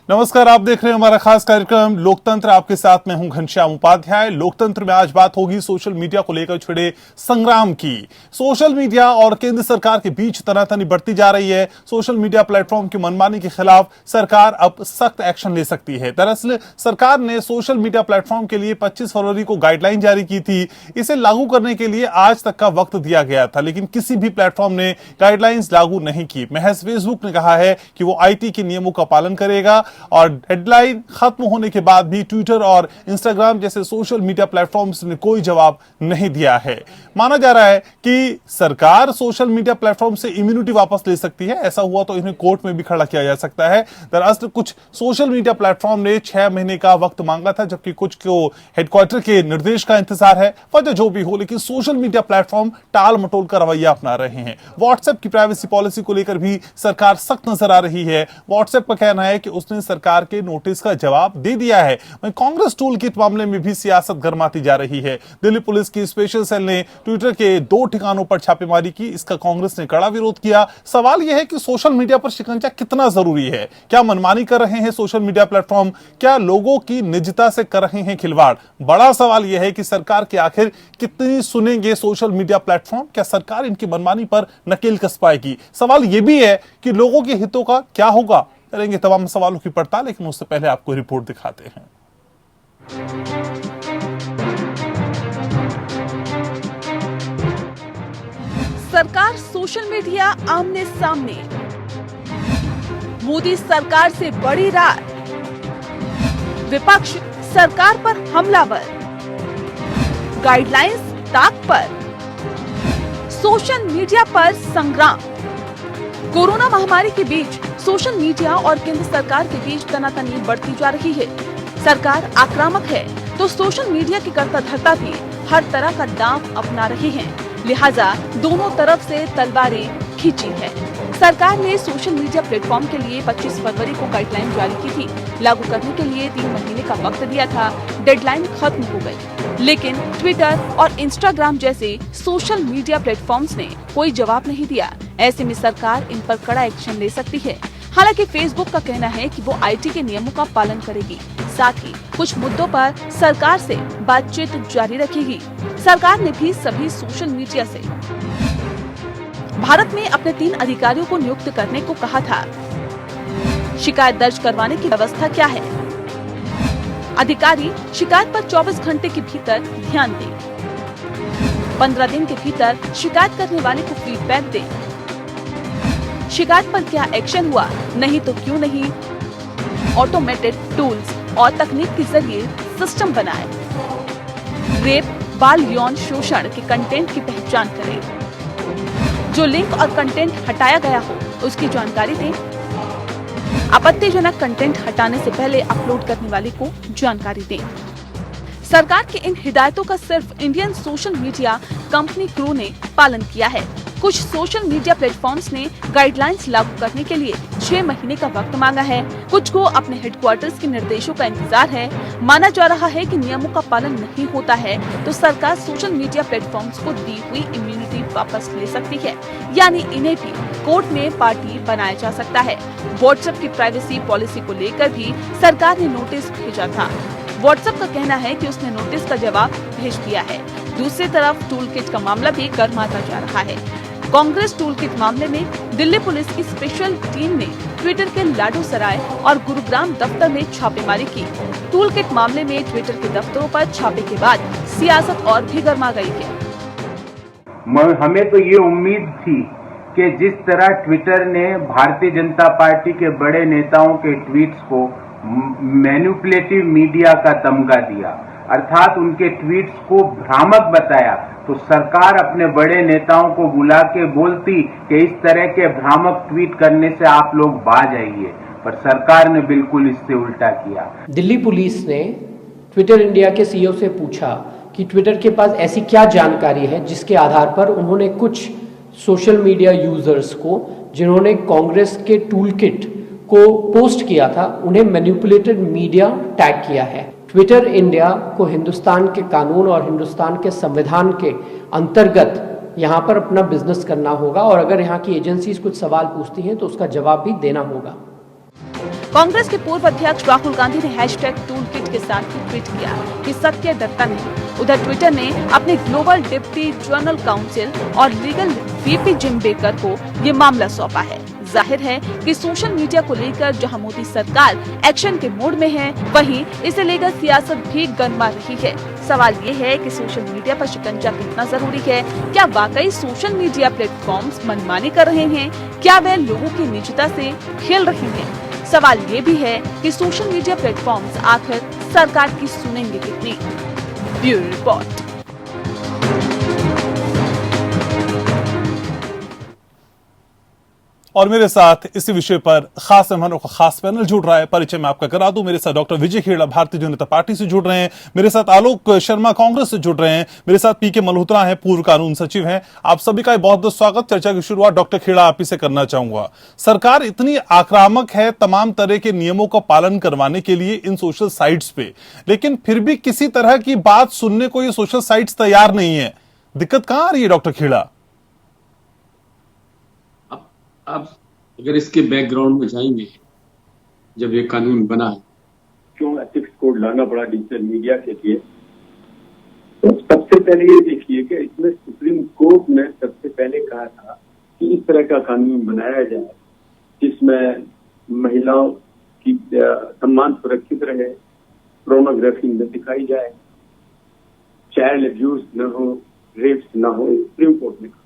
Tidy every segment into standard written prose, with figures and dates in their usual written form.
नमस्कार, आप देख रहे हैं हमारा खास कार्यक्रम लोकतंत्र। आपके साथ मैं हूं घनश्याम उपाध्याय। लोकतंत्र में आज बात होगी सोशल मीडिया को लेकर छिड़े संग्राम की। सोशल मीडिया और केंद्र सरकार के बीच तनातनी बढ़ती जा रही है। सोशल मीडिया प्लेटफॉर्म की मनमानी के खिलाफ सरकार अब सख्त एक्शन ले सकती है। दरअसल सरकार ने सोशल मीडिया प्लेटफॉर्म के लिए 25 फरवरी को गाइडलाइन जारी की थी। इसे लागू करने के लिए आज तक का वक्त दिया गया था, लेकिन किसी भी प्लेटफॉर्म ने गाइडलाइंस लागू नहीं की। महज फेसबुक ने कहा है कि वो आईटी के नियमों का पालन करेगा और डेडलाइन खत्म होने के बाद भी ट्विटर और इंस्टाग्राम जैसे सोशल मीडिया प्लेटफॉर्म्स ने कोई जवाब नहीं दिया है। माना जा रहा है कि सरकार सोशल मीडिया प्लेटफॉर्म से इम्यूनिटी वापस ले सकती है। ऐसा हुआ तो इन्हें कोर्ट में भी खड़ा किया जा सकता है। दरअसल कुछ सोशल मीडिया प्लेटफॉर्म ने 6 महीने का वक्त मांगा था, जबकि कुछ को हेडक्वार्टर के निर्देश का इंतजार है। वजह जो भी हो, लेकिन सोशल मीडिया प्लेटफॉर्म टाल मटोल का रवैया अपना रहे हैं। व्हाट्सएप की प्राइवेसी पॉलिसी को लेकर भी सरकार सख्त नजर आ रही है। व्हाट्सएप का कहना है कि उसने सरकार के नोटिस का जवाब दे दिया है। वहीं कांग्रेस टूल किट मामले में भी सियासत गरमाती जा रही है। दिल्ली पुलिस की स्पेशल सेल ने ट्विटर के 2 ठिकानों पर छापेमारी की। इसका कांग्रेस ने कड़ा विरोध किया। सवाल यह है कि सोशल मीडिया पर शिकंजा कितना जरूरी है? क्या मनमानी कर रहे हैं सोशल मीडिया प्लेटफॉर्म? क्या लोगों की निजता से कर रहे हैं खिलवाड़? बड़ा सवाल यह है कि सरकार के आखिर कितनी सुनेंगे सोशल मीडिया प्लेटफॉर्म? क्या सरकार इनकी मनमानी पर नकेल कस पाएगी? सवाल यह भी है कि लोगों के हितों का क्या होगा? करेंगे तमाम सवालों की पड़ताल, लेकिन उससे पहले आपको रिपोर्ट दिखाते हैं। सरकार सोशल मीडिया आमने सामने, मोदी सरकार से बड़ी रार, विपक्ष सरकार पर हमलावर, गाइडलाइंस ताक पर, सोशल मीडिया पर संग्राम। कोरोना महामारी के बीच सोशल मीडिया और केंद्र सरकार के बीच तनातनी बढ़ती जा रही है। सरकार आक्रामक है तो सोशल मीडिया की कर्ता धर्ता भी हर तरह का दांव अपना रहे हैं। लिहाजा दोनों तरफ से तलवारें खींची है। सरकार ने सोशल मीडिया प्लेटफॉर्म के लिए 25 फरवरी को गाइडलाइन जारी की थी। लागू करने के लिए 3 महीने का वक्त दिया था। डेडलाइन खत्म हो गई, लेकिन ट्विटर और इंस्टाग्राम जैसे सोशल मीडिया प्लेटफॉर्म्स ने कोई जवाब नहीं दिया। ऐसे में सरकार इन पर कड़ा एक्शन ले सकती है। हालांकि फेसबुक का कहना है कि वो आईटी के नियमों का पालन करेगी, साथ ही कुछ मुद्दों पर सरकार से बातचीत जारी रखेगी। सरकार ने भी सभी सोशल मीडिया से भारत में अपने 3 अधिकारियों को नियुक्त करने को कहा था। शिकायत दर्ज करवाने की व्यवस्था क्या है? अधिकारी शिकायत पर 24 घंटे के भीतर ध्यान दें। 15 दिन के भीतर शिकायत करने वाले को फीडबैक दें। शिकायत पर क्या एक्शन हुआ, नहीं तो क्यों नहीं? ऑटोमेटेड टूल्स और तकनीक के जरिए सिस्टम बनाए। रेप, बाल यौन शोषण के कंटेंट की पहचान करें। जो लिंक और कंटेंट हटाया गया हो उसकी जानकारी दें। आपत्तिजनक कंटेंट हटाने से पहले अपलोड करने वाले को जानकारी दें। सरकार की इन हिदायतों का सिर्फ Indian social media company crew ने पालन किया है। कुछ सोशल मीडिया प्लेटफॉर्म्स ने गाइडलाइंस लागू करने के लिए 6 महीने का वक्त मांगा है। कुछ को अपने हेडक्वार्टर्स के निर्देशों का इंतजार है। माना जा रहा है कि नियमों का पालन नहीं होता है तो सरकार सोशल मीडिया प्लेटफॉर्म्स को दी हुई इम्यूनिटी वापस ले सकती है, यानी इन्हें भी कोर्ट में पार्टी बनाया जा सकता है। व्हाट्सएप की प्राइवेसी पॉलिसी को लेकर भी सरकार ने नोटिस भेजा था। व्हाट्सएप का कहना है कि उसने नोटिस का जवाब भेज दिया है। दूसरी तरफ टूल किट का मामला भी गर्माता जा रहा है। कांग्रेस टूल किट मामले में दिल्ली पुलिस की स्पेशल टीम ने ट्विटर के लाडू सराय और गुरुग्राम दफ्तर में छापेमारी की। टूल किट मामले में ट्विटर के दफ्तरों पर छापे के बाद सियासत और भी गर्मा गई है। हमें तो ये उम्मीद थी कि जिस तरह ट्विटर ने भारतीय जनता पार्टी के बड़े नेताओं के ट्वीट्स को मैनिपुलेटिव मीडिया का तमगा दिया, अर्थात उनके ट्वीट्स को भ्रामक बताया, तो सरकार अपने बड़े नेताओं को बुला के बोलती कि इस तरह के भ्रामक ट्वीट करने से आप लोग बाज आइए, पर सरकार ने बिल्कुल इससे उल्टा किया। दिल्ली पुलिस ने ट्विटर इंडिया के सीईओ से पूछा कि ट्विटर के पास ऐसी क्या जानकारी है जिसके आधार पर उन्होंने कुछ सोशल मीडिया यूजर्स को, जिन्होंने कांग्रेस के टूल किट को पोस्ट किया था, उन्हें मैनिपुलेटेड मीडिया टैग किया है। ट्विटर इंडिया को हिंदुस्तान के कानून और हिंदुस्तान के संविधान के अंतर्गत यहाँ पर अपना बिजनेस करना होगा और अगर यहाँ की एजेंसीज कुछ सवाल पूछती हैं तो उसका जवाब भी देना होगा। कांग्रेस के पूर्व अध्यक्ष राहुल गांधी ने हैशटैग टूल किट के साथ ट्वीट किया कि सत्य दत्ता नहीं। उधर ट्विटर ने अपने ग्लोबल डिप्टी जनरल काउंसिल और लीगल वीपी जिम बेकर को ये मामला सौंपा है। जाहिर है कि सोशल मीडिया को लेकर जहां मोदी सरकार एक्शन के मोड में है, वहीं इसे लेकर सियासत भी गरमा रही है। सवाल ये है कि सोशल मीडिया पर शिकंजा कितना जरूरी है? क्या वाकई सोशल मीडिया प्लेटफॉर्म्स मनमानी कर रहे हैं? क्या वे लोगों की निजता से खेल रहे हैं? सवाल ये भी है कि सोशल मीडिया प्लेटफॉर्म्स आखिर सरकार की सुनेंगे कितनी? Bureau report. और मेरे साथ इसी विषय पर खास मेहमानों का खास पैनल जुड़ रहा है। परिचय मैं आपका करा दूं। मेरे साथ डॉक्टर विजय खेड़ा भारतीय जनता पार्टी से जुड़ रहे हैं, मेरे साथ आलोक शर्मा कांग्रेस से जुड़ रहे हैं, मेरे साथ पीके मल्होत्रा हैं, पूर्व कानून सचिव हैं। आप सभी का बहुत बहुत स्वागत। चर्चा की शुरुआत डॉक्टर खेड़ा आप ही से करना चाहूंगा। सरकार इतनी आक्रामक है तमाम तरह के नियमों का पालन करवाने के लिए इन सोशल साइट्स पे, लेकिन फिर भी किसी तरह की बात सुनने को ये सोशल साइट्स तैयार नहीं है। दिक्कत कहां आ रही है डॉक्टर खेड़ा? आप अगर इसके बैकग्राउंड में जाएंगे, जब ये कानून बना है, क्यों एथिक्स कोड लाना पड़ा डिजिटल मीडिया के लिए, तो सबसे पहले ये देखिए कि इसमें सुप्रीम कोर्ट ने सबसे पहले कहा था कि इस तरह का कानून बनाया जाए जिसमें महिलाओं की सम्मान सुरक्षित रहे, पोर्नोग्राफी न दिखाई जाए, चाइल्ड अब्यूज न हो, रेप्स न हो। सुप्रीम कोर्ट ने कहा।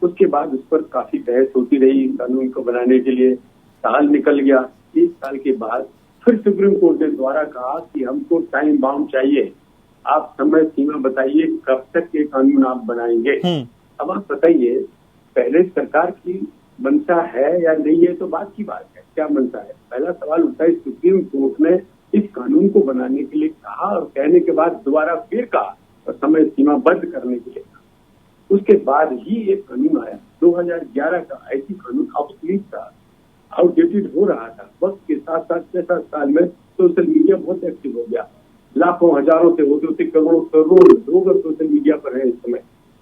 उसके बाद उस पर काफी बहस होती रही। कानून को बनाने के लिए साल निकल गया। 1 साल के बाद फिर सुप्रीम कोर्ट ने द्वारा कहा कि हमको टाइम बाउंड चाहिए, आप समय सीमा बताइए कब तक ये कानून आप बनाएंगे। अब आप बताइए, पहले सरकार की मंशा है या नहीं है तो बात की बात है, क्या मंशा है। पहला सवाल उठा है, सुप्रीम कोर्ट ने इस कानून को बनाने के लिए कहा और कहने के बाद दोबारा फिर कहा और समय सीमा बंद करने के लिए। उसके बाद ही एक कानून आया 2011 का। ऐसी कानून ऑब्सोलीट था, आउटडेटेड हो रहा था। वक्त के साथ साथ 6-7 साल में सोशल मीडिया बहुत एक्टिव हो गया। लाखों हजारों से होते होते करोड़ों करोड़ लोग सोशल मीडिया पर हैं इस समय।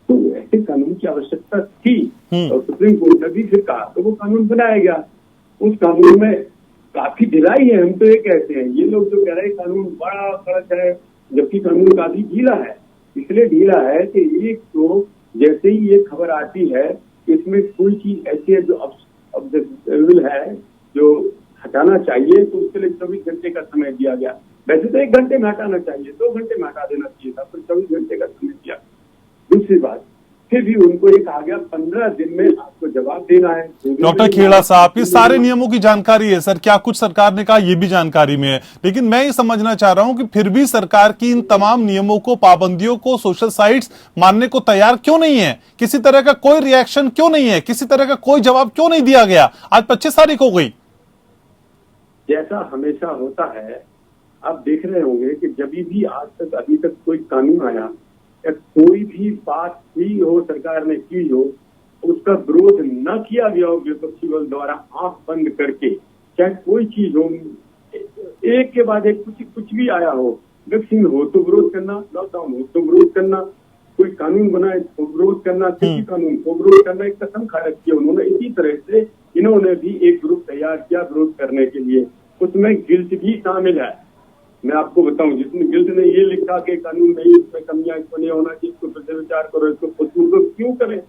तो ऐसे कानून की आवश्यकता थी और सुप्रीम कोर्ट ने भी फिर कहा तो वो कानून बनाया गया। उस कानून में काफी ढिलाई है। हम तो ये कहते हैं, ये लोग जो कह रहे हैं कानून बड़ा कड़क है, जबकि कानून काफी ढीला है। इसलिए ढीला है कि एक तो जैसे ही ये खबर आती है, इसमें कोई चीज ऐसी है जो ऑब्जेक्टेबल है, जो हटाना चाहिए, तो उसके लिए 24 घंटे का समय दिया गया। वैसे तो 1 घंटे में हटाना चाहिए, 2 घंटे में हटा देना चाहिए था, फिर 24 घंटे का समय दिया। दूसरी बात, फिर भी उनको ये कहा गया 15 दिन में आपको जवाब देना है। डॉक्टर खेड़ा साहब, ये सारे नियमों की जानकारी है सर, क्या कुछ सरकार ने कहा ये भी जानकारी में है, लेकिन मैं ये समझना चाह रहा हूं कि फिर भी सरकार की इन तमाम नियमों को, पाबंदियों को सोशल साइट्स मानने को तैयार क्यों नहीं है? किसी तरह का कोई रिएक्शन क्यों नहीं है? किसी तरह का कोई जवाब क्यों नहीं दिया गया? आज 25 तारीख हो गई। जैसा हमेशा होता है, आप देख रहे होंगे कि जब भी आज तक अभी तक कोई कानून आया या कोई भी बात हुई हो, सरकार ने की हो, उसका विरोध न किया गया हो विपक्षी दल द्वारा आंख बंद करके, चाहे कोई चीज हो, एक के बाद एक कुछ भी आया हो, वैक्सीन हो तो विरोध करना, लॉकडाउन हो तो विरोध करना, कोई कानून बनाए तो विरोध करना, किसी कानून को विरोध करना, एक कसम खा रखी है उन्होंने। इसी तरह से इन्होंने भी एक ग्रुप तैयार किया विरोध करने के लिए। उसमें गिल्ट भी शामिल है। मैं आपको बताऊं, जिसमें गिल्ट ने ये लिखा कि कानून नहीं, इसमें कमियां, इसको नहीं होना चाहिए, इसको फिर से विचार करो, इसको क्यों करें?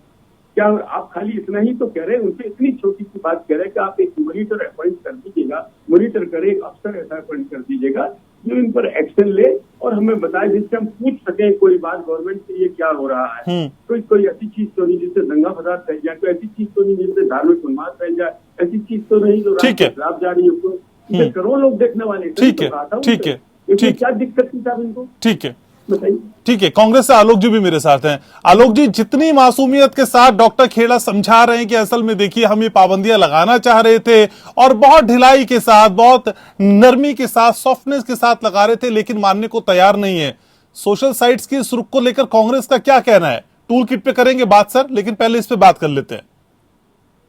क्या आप खाली इतना ही तो कह रहे हैं? उनसे इतनी छोटी सी बात कह रहे हैं कि आप एक मॉनिटर अपॉइंट कर दीजिएगा, मॉनिटर करे, एक अफसर ऐसा अपॉइंट कर दीजिएगा जो इन पर एक्शन ले और हमें बताए, जिससे हम पूछ सकें कोई बात गवर्नमेंट से, ये क्या हो रहा है। तो कोई ऐसी चीज तो नहीं जिससे दंगा फसाद फैल जाए, कोई ऐसी चीज तो नहीं जिससे धार्मिक उन्माद फैल जाए, ऐसी चीज तो नहीं जो राष्ट्र के खिलाफ जा रही है, करोड़ों लोग देखने वाले। ठीक है, ठीक है, ठीक, क्या दिक्कत थी साहब इनको? ठीक है, बताइए। ठीक है। कांग्रेस से आलोक जी भी मेरे साथ हैं। आलोक जी, जितनी मासूमियत के साथ डॉक्टर खेड़ा समझा रहे हैं कि असल में देखिए हम ये पाबंदियां लगाना चाह रहे थे और बहुत ढिलाई के साथ, बहुत नरमी के साथ, सॉफ्टनेस के साथ लगा रहे थे, लेकिन मानने को तैयार नहीं है। सोशल साइट्स की इस रुख को लेकर कांग्रेस का क्या कहना है? टूल किट पे करेंगे बात सर, लेकिन पहले इस पे बात कर लेते हैं।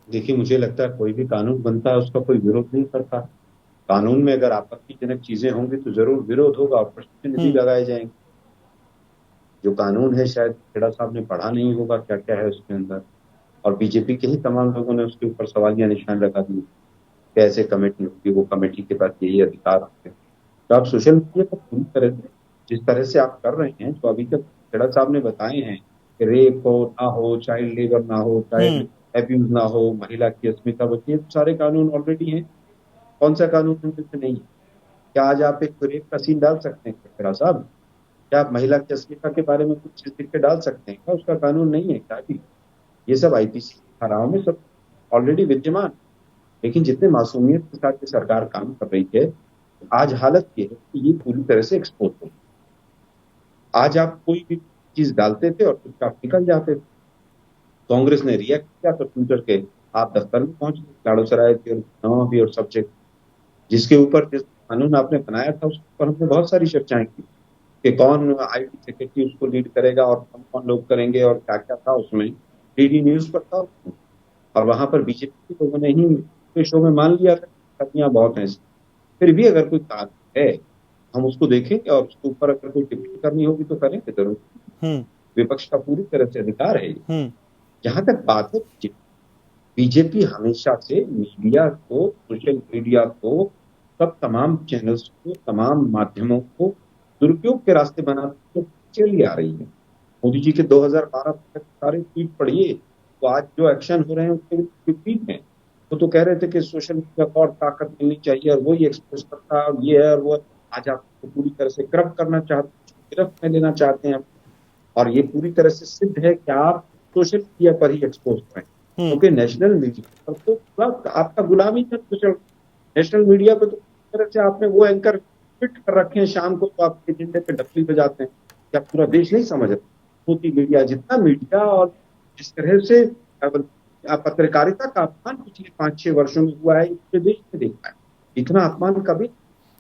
देखिए, मुझे लगता है कोई भी कानून बनता है उसका कोई विरोध नहीं करता। कानून में अगर आपत्तिजनक चीजें होंगी तो जरूर विरोध होगा और प्रश्न भी लगाए जाएंगे। जो कानून है शायद खेड़ा साहब ने पढ़ा नहीं होगा क्या क्या है उसके अंदर, और बीजेपी के ही तमाम लोगों ने उसके ऊपर सवालिया निशान लगा दिए कैसे कमेटी होगी, वो कमेटी के पास यही अधिकार होते हैं। तो आप सोशल मीडिया पर पूरी तरह से जिस तरह से आप कर रहे हैं, जो अभी तक खेड़ा साहब ने बताए हैं कि रेप हो ना हो, चाइल्ड लेबर ना हो, चाइल्ड एब्यूज ना हो, महिला की अस्मिता बचे, तो सारे कानून ऑलरेडी हैं। कौन सा कानून उनमें से नहीं है? क्या आज आप एक रेप का सीन डाल सकते हैं खेड़ा साहब? क्या आप महिला की अस्मिता के बारे में कुछ चीज लिख के डाल सकते हैं? क्या उसका कानून नहीं है क्या? अभी ये सब आईपीसी धाराओं में सब ऑलरेडी विद्यमान। लेकिन जितने मासूमियत के साथ ये सरकार काम कर रही है, आज हालत ये है कि ये पूरी तरह से एक्सपोज हो। आज आप कोई भी चीज डालते थे और कुछ आप निकल जाते थे। कांग्रेस ने रिएक्ट किया तो ट्विटर के आप दफ्तर में पहुंच गए, लाड़ोसराय भी और नवा भी और सब जगह। जिसके ऊपर जिस कानून आपने बनाया था उसके ऊपर हमने बहुत सारी चर्चाएं की कि कौन आईटी सेक्रेटरी उसको लीड करेगा और कौन कौन लोग करेंगे और क्या क्या था उसमें। डीडी न्यूज पर था और वहां पर बीजेपी के लोगों ने ही शो में मान लिया था बहुत है। फिर भी अगर कोई कानून है हम उसको देखेंगे और उसके ऊपर अगर कोई टिप्पणी करनी होगी तो करेंगे जरूर। विपक्ष का पूरी तरह से अधिकार है। जहां तक बात है बीजेपी हमेशा से मीडिया को, सोशल मीडिया को, सब तमाम चैनल्स को, तमाम माध्यमों को दुरुपयोग के रास्ते बनाने चली आ रही है। मोदी जी के 2012 तक सारे ट्वीट पढ़िए तो आज जो एक्शन हो रहे हैं उसके विपरीत हैं। वो तो कह रहे थे कि सोशल मीडिया को और ताकत मिलनी चाहिए और वही एक्सपोज करता है, ये है और वो। आज आप पूरी तरह से करप्ट करना चाहते हैं, गिरफ्त में लेना चाहते हैं और ये पूरी तरह से सिद्ध है कि आप सोशल मीडिया पर ही एक्सपोज करें, क्योंकि नेशनल मीडिया पर तो आपका गुलामी है। सोशल नेशनल मीडिया पे तो पूरी तरह से आपने वो एंकर फिट कर रखे हैं, शाम को तो आपके एजेंडे पे डफली बजाते हैं। क्या पूरा देश नहीं समझ रहा? मोदी मीडिया जितना मीडिया और जिस तरह से पत्रकारिता का अपमान पिछले 5-6 वर्षों में हुआ है, पूरे देश में देखा है। इतना अपमान कभी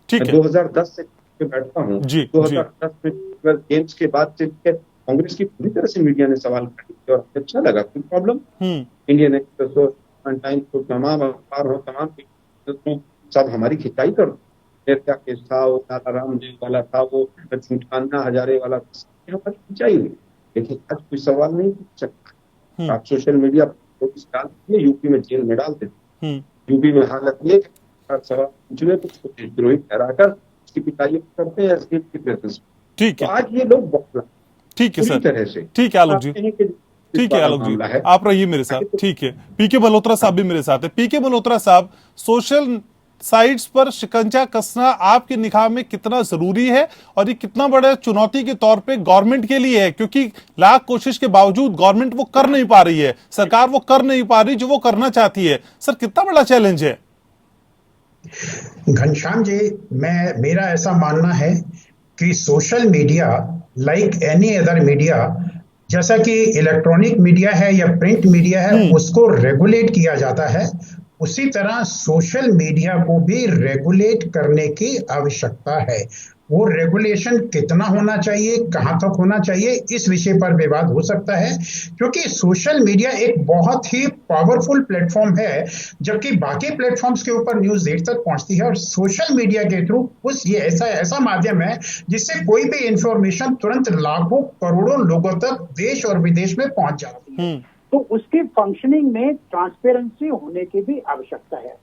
2010 से बैठता हूँ, 2010 में गेम्स के बाद से कांग्रेस की पूरी तरह से मीडिया ने सवाल किया और अच्छा लगा। कोई प्रॉब्लम? इंडियन एक्सप्रेस हो, टाइम्स हो, तमाम अखबार हो, तमाम सब हमारी खिंचाई कर दो। क्या केस था, वो लाला रामदेव वाला था, वो अन्ना हजारे वाला था, हमारी खिंचाई हुई। लेकिन आज कोई सवाल नहीं पूछ सकता। आप सोशल मीडिया पर डाल दिए, यूपी में जेल में डाल देते। यूपी में हालत ये सवाल पूछ रहे तो उसको देशद्रोही ठहराकर उसकी पिटाई करते हैं एसडीएम की प्रेजेंस। ठीक है, आज ये लोग बौखला। ठीक है सर, ठीक है आलोक जी, ठीक है आलोक जी, आप रहिए मेरे साथ। ठीक है, पीके मल्होत्रा साहब भी मेरे साथ है। पीके मल्होत्रा साहब, सोशल साइट्स पर शिकंजा कसना आपके निगाह में कितना जरूरी है और ये कितना बड़ा चुनौती के तौर पे गवर्नमेंट के लिए है? क्योंकि लाख कोशिश के बावजूद गवर्नमेंट वो कर नहीं पा रही है, सरकार वो कर नहीं पा रही जो वो करना चाहती है। सर, कितना बड़ा चैलेंज है? घनश्याम जी, मेरा ऐसा मानना है कि social media like any other media, जैसा कि इलेक्ट्रॉनिक मीडिया है या प्रिंट मीडिया है, उसको रेगुलेट किया जाता है, उसी तरह सोशल मीडिया को भी रेगुलेट करने की आवश्यकता है। वो रेगुलेशन कितना होना चाहिए, कहां तक होना चाहिए, इस विषय पर विवाद हो सकता है, क्योंकि सोशल मीडिया एक बहुत ही पावरफुल प्लेटफॉर्म है, जबकि बाकी प्लेटफॉर्म्स के ऊपर न्यूज देर तक पहुंचती है और सोशल मीडिया के थ्रू ये ऐसा माध्यम है जिससे कोई भी इंफॉर्मेशन तुरंत लाखों करोड़ों लोगों तक देश और विदेश में पहुंच जाती है। तो उसके फंक्शनिंग में ट्रांसपेरेंसी होने की भी आवश्यकता है।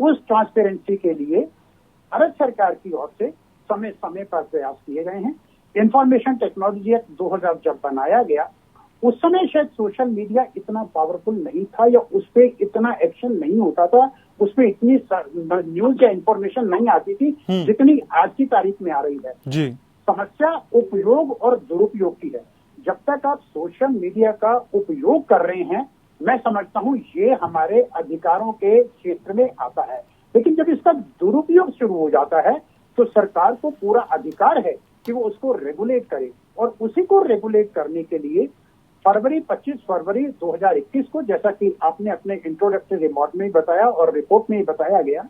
उस ट्रांसपेरेंसी के लिए भारत सरकार की ओर से समय समय पर प्रयास किए गए हैं। इंफॉर्मेशन टेक्नोलॉजी एक्ट 2000 जब बनाया गया, उस समय शायद सोशल मीडिया इतना पावरफुल नहीं था या उस पर इतना एक्शन नहीं होता था, उसमें इतनी न्यूज या इंफॉर्मेशन नहीं आती थी जितनी आज की तारीख में आ रही है। जी। समस्या उपयोग और दुरुपयोग की है। जब तक आप सोशल मीडिया का उपयोग कर रहे हैं, मैं समझता हूं ये हमारे अधिकारों के क्षेत्र में आता है, लेकिन जब इसका दुरुपयोग शुरू हो जाता है तो सरकार को पूरा अधिकार है कि वो उसको रेगुलेट करे। और उसी को रेगुलेट करने के लिए 25 फरवरी 2021 को, जैसा कि आपने अपने इंट्रोडक्टरी रिमार्क में बताया और रिपोर्ट में ही बताया गया,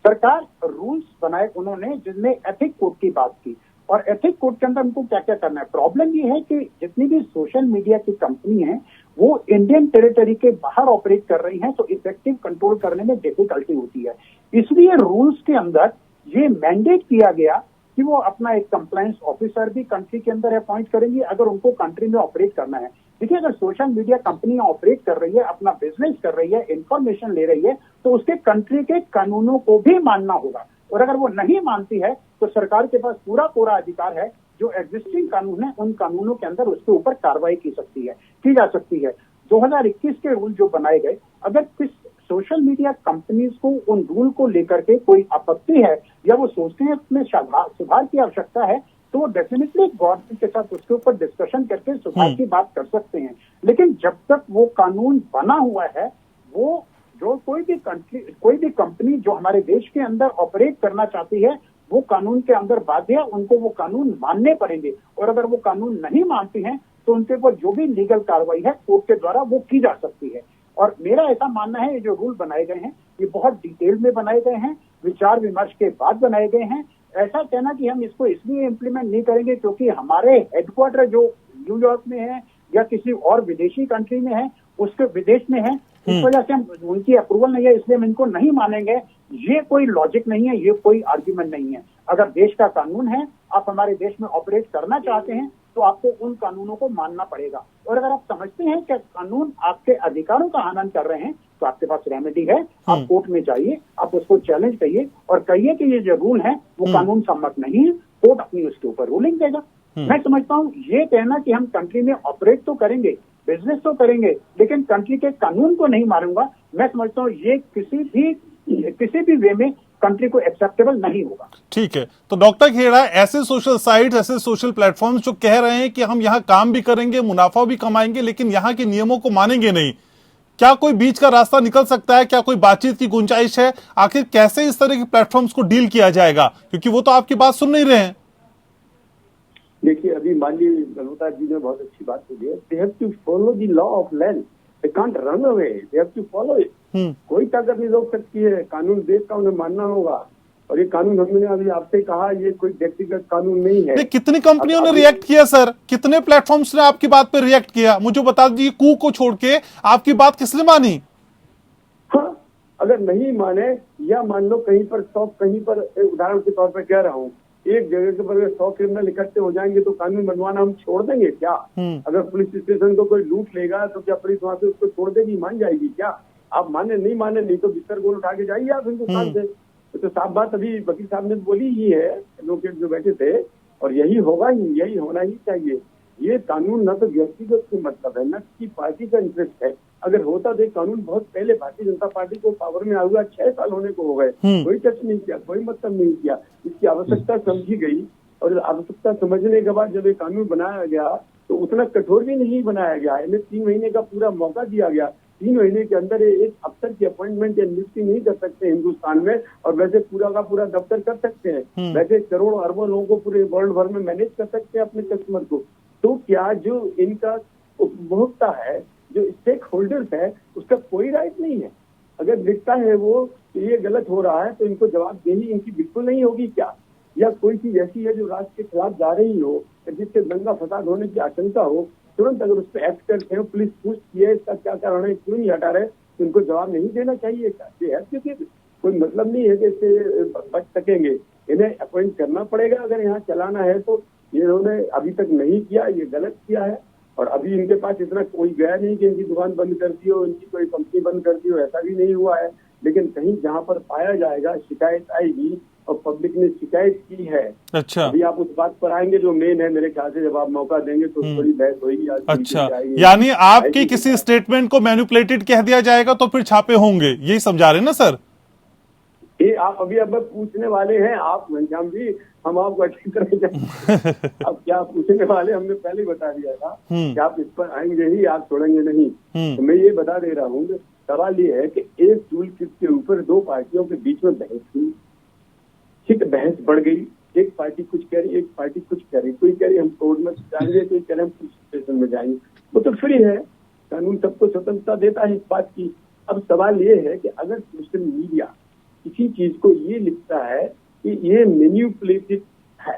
सरकार रूल्स बनाए उन्होंने जिनमें एथिक कोड की बात की। और एथिक कोड के अंदर उनको क्या क्या करना है। प्रॉब्लम ये है कि जितनी भी सोशल मीडिया की कंपनी है वो इंडियन टेरिटरी के बाहर ऑपरेट कर रही हैं, तो इफेक्टिव कंट्रोल करने में डिफिकल्टी होती है। इसलिए रूल्स के अंदर ये मैंडेट किया गया कि वो अपना एक कंप्लायंस ऑफिसर भी कंट्री के अंदर अपॉइंट करेंगे अगर उनको कंट्री में ऑपरेट करना है। देखिए, अगर सोशल मीडिया कंपनियां ऑपरेट कर रही है, अपना बिजनेस कर रही है, इंफॉर्मेशन ले रही है, तो उसके कंट्री के कानूनों को भी मानना होगा। और अगर वो नहीं मानती है तो सरकार के पास पूरा अधिकार है, जो एग्जिस्टिंग कानून है उन कानूनों के अंदर उसके ऊपर कार्रवाई की जा सकती है। 2021 के रूल जो बनाए गए, अगर किस सोशल मीडिया कंपनीज को उन रूल को लेकर के कोई आपत्ति है या वो सोचते हैं उसमें सुधार की आवश्यकता है, तो वो डेफिनेटली गवर्नमेंट के साथ उसके ऊपर डिस्कशन करके सुधार की बात कर सकते हैं। लेकिन जब तक वो कानून बना हुआ है, वो जो कोई भी कंपनी जो हमारे देश के अंदर ऑपरेट करना चाहती है, वो कानून के अंदर बाध्य है, उनको वो कानून मानने पड़ेंगे। और अगर वो कानून नहीं मानती हैं तो उनके ऊपर जो भी लीगल कार्रवाई है कोर्ट के द्वारा वो की जा सकती है। और मेरा ऐसा मानना है, ये जो रूल बनाए गए हैं ये बहुत डिटेल में बनाए गए हैं, विचार विमर्श के बाद बनाए गए हैं। ऐसा कहना कि हम इसको इसलिए इम्प्लीमेंट नहीं करेंगे क्योंकि हमारे हेडक्वार्टर जो न्यूयॉर्क में है या किसी और विदेशी कंट्री में है, उसके विदेश में है, इस वजह से हम उनकी अप्रूवल नहीं है इसलिए हम इनको नहीं मानेंगे, ये कोई लॉजिक नहीं है, ये कोई आर्ग्यूमेंट नहीं है। अगर देश का कानून है, आप हमारे देश में ऑपरेट करना चाहते हैं तो आपको उन कानूनों को मानना पड़ेगा। और अगर आप समझते हैं कि कानून आपके अधिकारों का हनन कर रहे हैं तो आपके पास रेमेडी है, आप कोर्ट में जाइए, आप उसको चैलेंज करिए और कहिए कि ये जो रूल है वो कानून सम्मत नहीं है, कोर्ट अपनी उसके ऊपर रूलिंग देगा। मैं समझता हूँ ये कहना कि हम कंट्री में ऑपरेट तो करेंगे, बिजनेस तो करेंगे, लेकिन कंट्री के कानून को नहीं मारूंगा, मैं समझता हूँ ये किसी भी वे में कंट्री को एक्सेप्टेबल नहीं होगा। ठीक है, तो डॉक्टर खेड़ा, ऐसे सोशल साइट, ऐसे सोशल प्लेटफॉर्म्स जो कह रहे हैं कि हम यहाँ काम भी करेंगे, मुनाफा भी कमाएंगे, लेकिन यहाँ के नियमों को मानेंगे नहीं, क्या कोई बीच का रास्ता निकल सकता है? क्या कोई बातचीत की गुंजाइश है? आखिर कैसे इस तरह के प्लेटफॉर्म्स को डील किया जाएगा, क्योंकि वो तो आपकी बात सुन नहीं रहे हैं। देखिए, अभी माननीय मल्होत्रा जी ने बहुत अच्छी बात बोली है। They have to follow the law of land, they can't run away, they have to follow it. कोई ताकत नहीं रोक सकती है, कानून देश का उन्हें मानना होगा। और ये कानून हमने अभी आपसे कहा, ये कोई व्यक्तिगत कानून नहीं है। कितनी कंपनियों ने रिएक्ट किया सर? कितने प्लेटफॉर्म्स ने आपकी बात पर रिएक्ट किया? मुझे बता दीजिए, कू को छोड़ के आपकी बात किसने मानी? हाँ, अगर नहीं माने या मान लो कहीं पर 100, कहीं पर उदाहरण के तौर पर कह रहा हूँ, एक जगह के पर 100 क्रिमिनल इकट्ठे हो जाएंगे तो कानून बनवाना हम छोड़ देंगे क्या? अगर पुलिस स्टेशन को कोई लूट लेगा तो क्या पुलिस वहां से उसको छोड़ देगी, मान जाएगी क्या? आप माने नहीं तो बिस्तर गोल उठा के जाइए आप हिंदुस्तान से। तो साफ बात अभी वकील साहब ने बोली ही है, एडवोकेट जो बैठे थे, और यही होगा ही, यही होना ही चाहिए। ये कानून न तो व्यक्तिगत से मतलब है, न किसी पार्टी का इंटरेस्ट है। अगर होता तो कानून बहुत पहले भारतीय जनता पार्टी को पावर में आया 6 साल होने को हो गए, कोई टच नहीं किया, कोई मतलब नहीं किया। इसकी आवश्यकता समझी गई और आवश्यकता समझने के बाद जब ये कानून बनाया गया तो उतना कठोर भी नहीं बनाया गया। इन्हें 3 महीने का पूरा मौका दिया गया। 3 महीने के अंदर एक अफसर की अपॉइंटमेंट या नियुक्ति नहीं कर सकते हिंदुस्तान में, और वैसे पूरा का पूरा दफ्तर कर सकते हैं। वैसे करोड़ों अरबों लोगों को पूरे वर्ल्ड भर में मैनेज कर सकते हैं अपने कस्टमर को। तो क्या जो इनका उपभोक्ता है, जो स्टेक होल्डर्स है, उसका कोई राइट नहीं है? अगर दिखता है वो ये गलत हो रहा है तो इनको जवाबदेही इनकी बिल्कुल नहीं होगी क्या? या कोई चीज ऐसी है जो राष्ट्र के खिलाफ जा रही हो, जिससे दंगा फसाद होने की आशंका हो, तुरंत अगर उस पर एक्ट करते हो, पुलिस पूछती है इसका क्या कारण है, क्यों नहीं हटा रहे, तो इनको जवाब नहीं देना चाहिए क्या? क्योंकि कोई मतलब नहीं है कि इससे बच सकेंगे। इन्हें अपॉइंट करना पड़ेगा अगर यहाँ चलाना है तो। इन्होंने अभी तक नहीं किया, ये गलत किया है। और अभी इनके पास इतना कोई गया नहीं कि इनकी दुकान बंद कर दी हो, इनकी कोई कंपनी बंद कर दी हो, ऐसा भी नहीं हुआ है। लेकिन कहीं जहाँ पर पाया जाएगा, शिकायत आएगी और पब्लिक ने शिकायत की है। अच्छा, अभी आप उस बात पर आएंगे जो मेन है, मेरे ख्याल से जब आप मौका देंगे तो थोड़ी बहस होगी। अच्छा, यानी आपकी किसी स्टेटमेंट को मैनिपुलेटेड कह दिया जाएगा तो फिर छापे होंगे, यही समझा रहे ना सर? ये आप अभी अब पूछने वाले हैं, आप घनश्याम जी, हम आपको अच्छी तरह जाएंगे। अब क्या पूछने वाले हमने पहले ही बता दिया था कि आप इस पर आएंगे ही, आप छोड़ेंगे नहीं। तो मैं ये बता दे रहा हूँ, सवाल ये है कि एक टूल किट के ऊपर 2 पार्टियों के बीच में बहस हुई, ठीक, बहस बढ़ गई। एक पार्टी कुछ कह रही, एक पार्टी कुछ कह रही। कोई कह रही हम कोर्ट में जाएंगे, कोई कह रहे हम पुलिस स्टेशन में जाएंगे। वो तो फ्री है, कानून सबको स्वतंत्रता देता है इस बात की। अब सवाल ये है कि अगर सोशल मीडिया किसी चीज को ये लिखता है कि ये मैनिपुलेटेड है,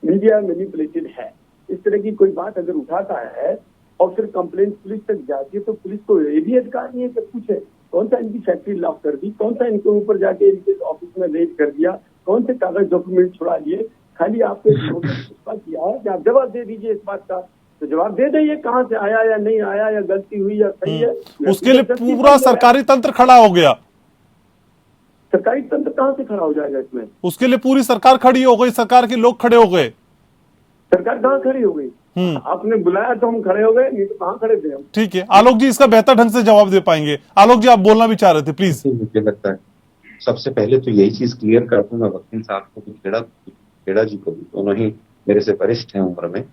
मीडिया मैनिपुलेटेड है, इस तरह की कोई बात अगर उठाता है और फिर कंप्लेंट पुलिस तक जाती है, तो पुलिस को ये भी अधिकार नहीं है कि पूछे कौन सा इनकी फैक्ट्री लॉक कर दी, कौन सा इनके ऊपर जाके इनके ऑफिस में रेड कर दिया, कौन से कागज डॉक्यूमेंट छुड़ा लिए। खाली आपको किया है कि आप जवाब दे दीजिए इस बात का तो जवाब दे दें ये कहाँ से आया या नहीं आया, या गलती हुई या सही है। उसके लिए पूरा सरकारी तंत्र खड़ा हो गया। सरकारी तंत्र कहाँ से खड़ा हो जाएगा इसमें? उसके लिए पूरी सरकार खड़ी हो गई, सरकार के लोग खड़े हो गए। सरकार कहाँ खड़ी हो गई? आपने बुलाया तो हम खड़े हो गए, नहीं तो कहाँ खड़े थे हम। ठीक है, आलोक जी इसका बेहतर ढंग से जवाब दे पाएंगे। आलोक जी आप बोलना भी चाह रहे थे, प्लीज। मुझे लगता है सबसे पहले तो यही चीज क्लियर कर दूं मैं वकील साहब को भी, खेड़ा जी को भी, दोनों ही मेरे से वरिष्ठ हैं उम्र में।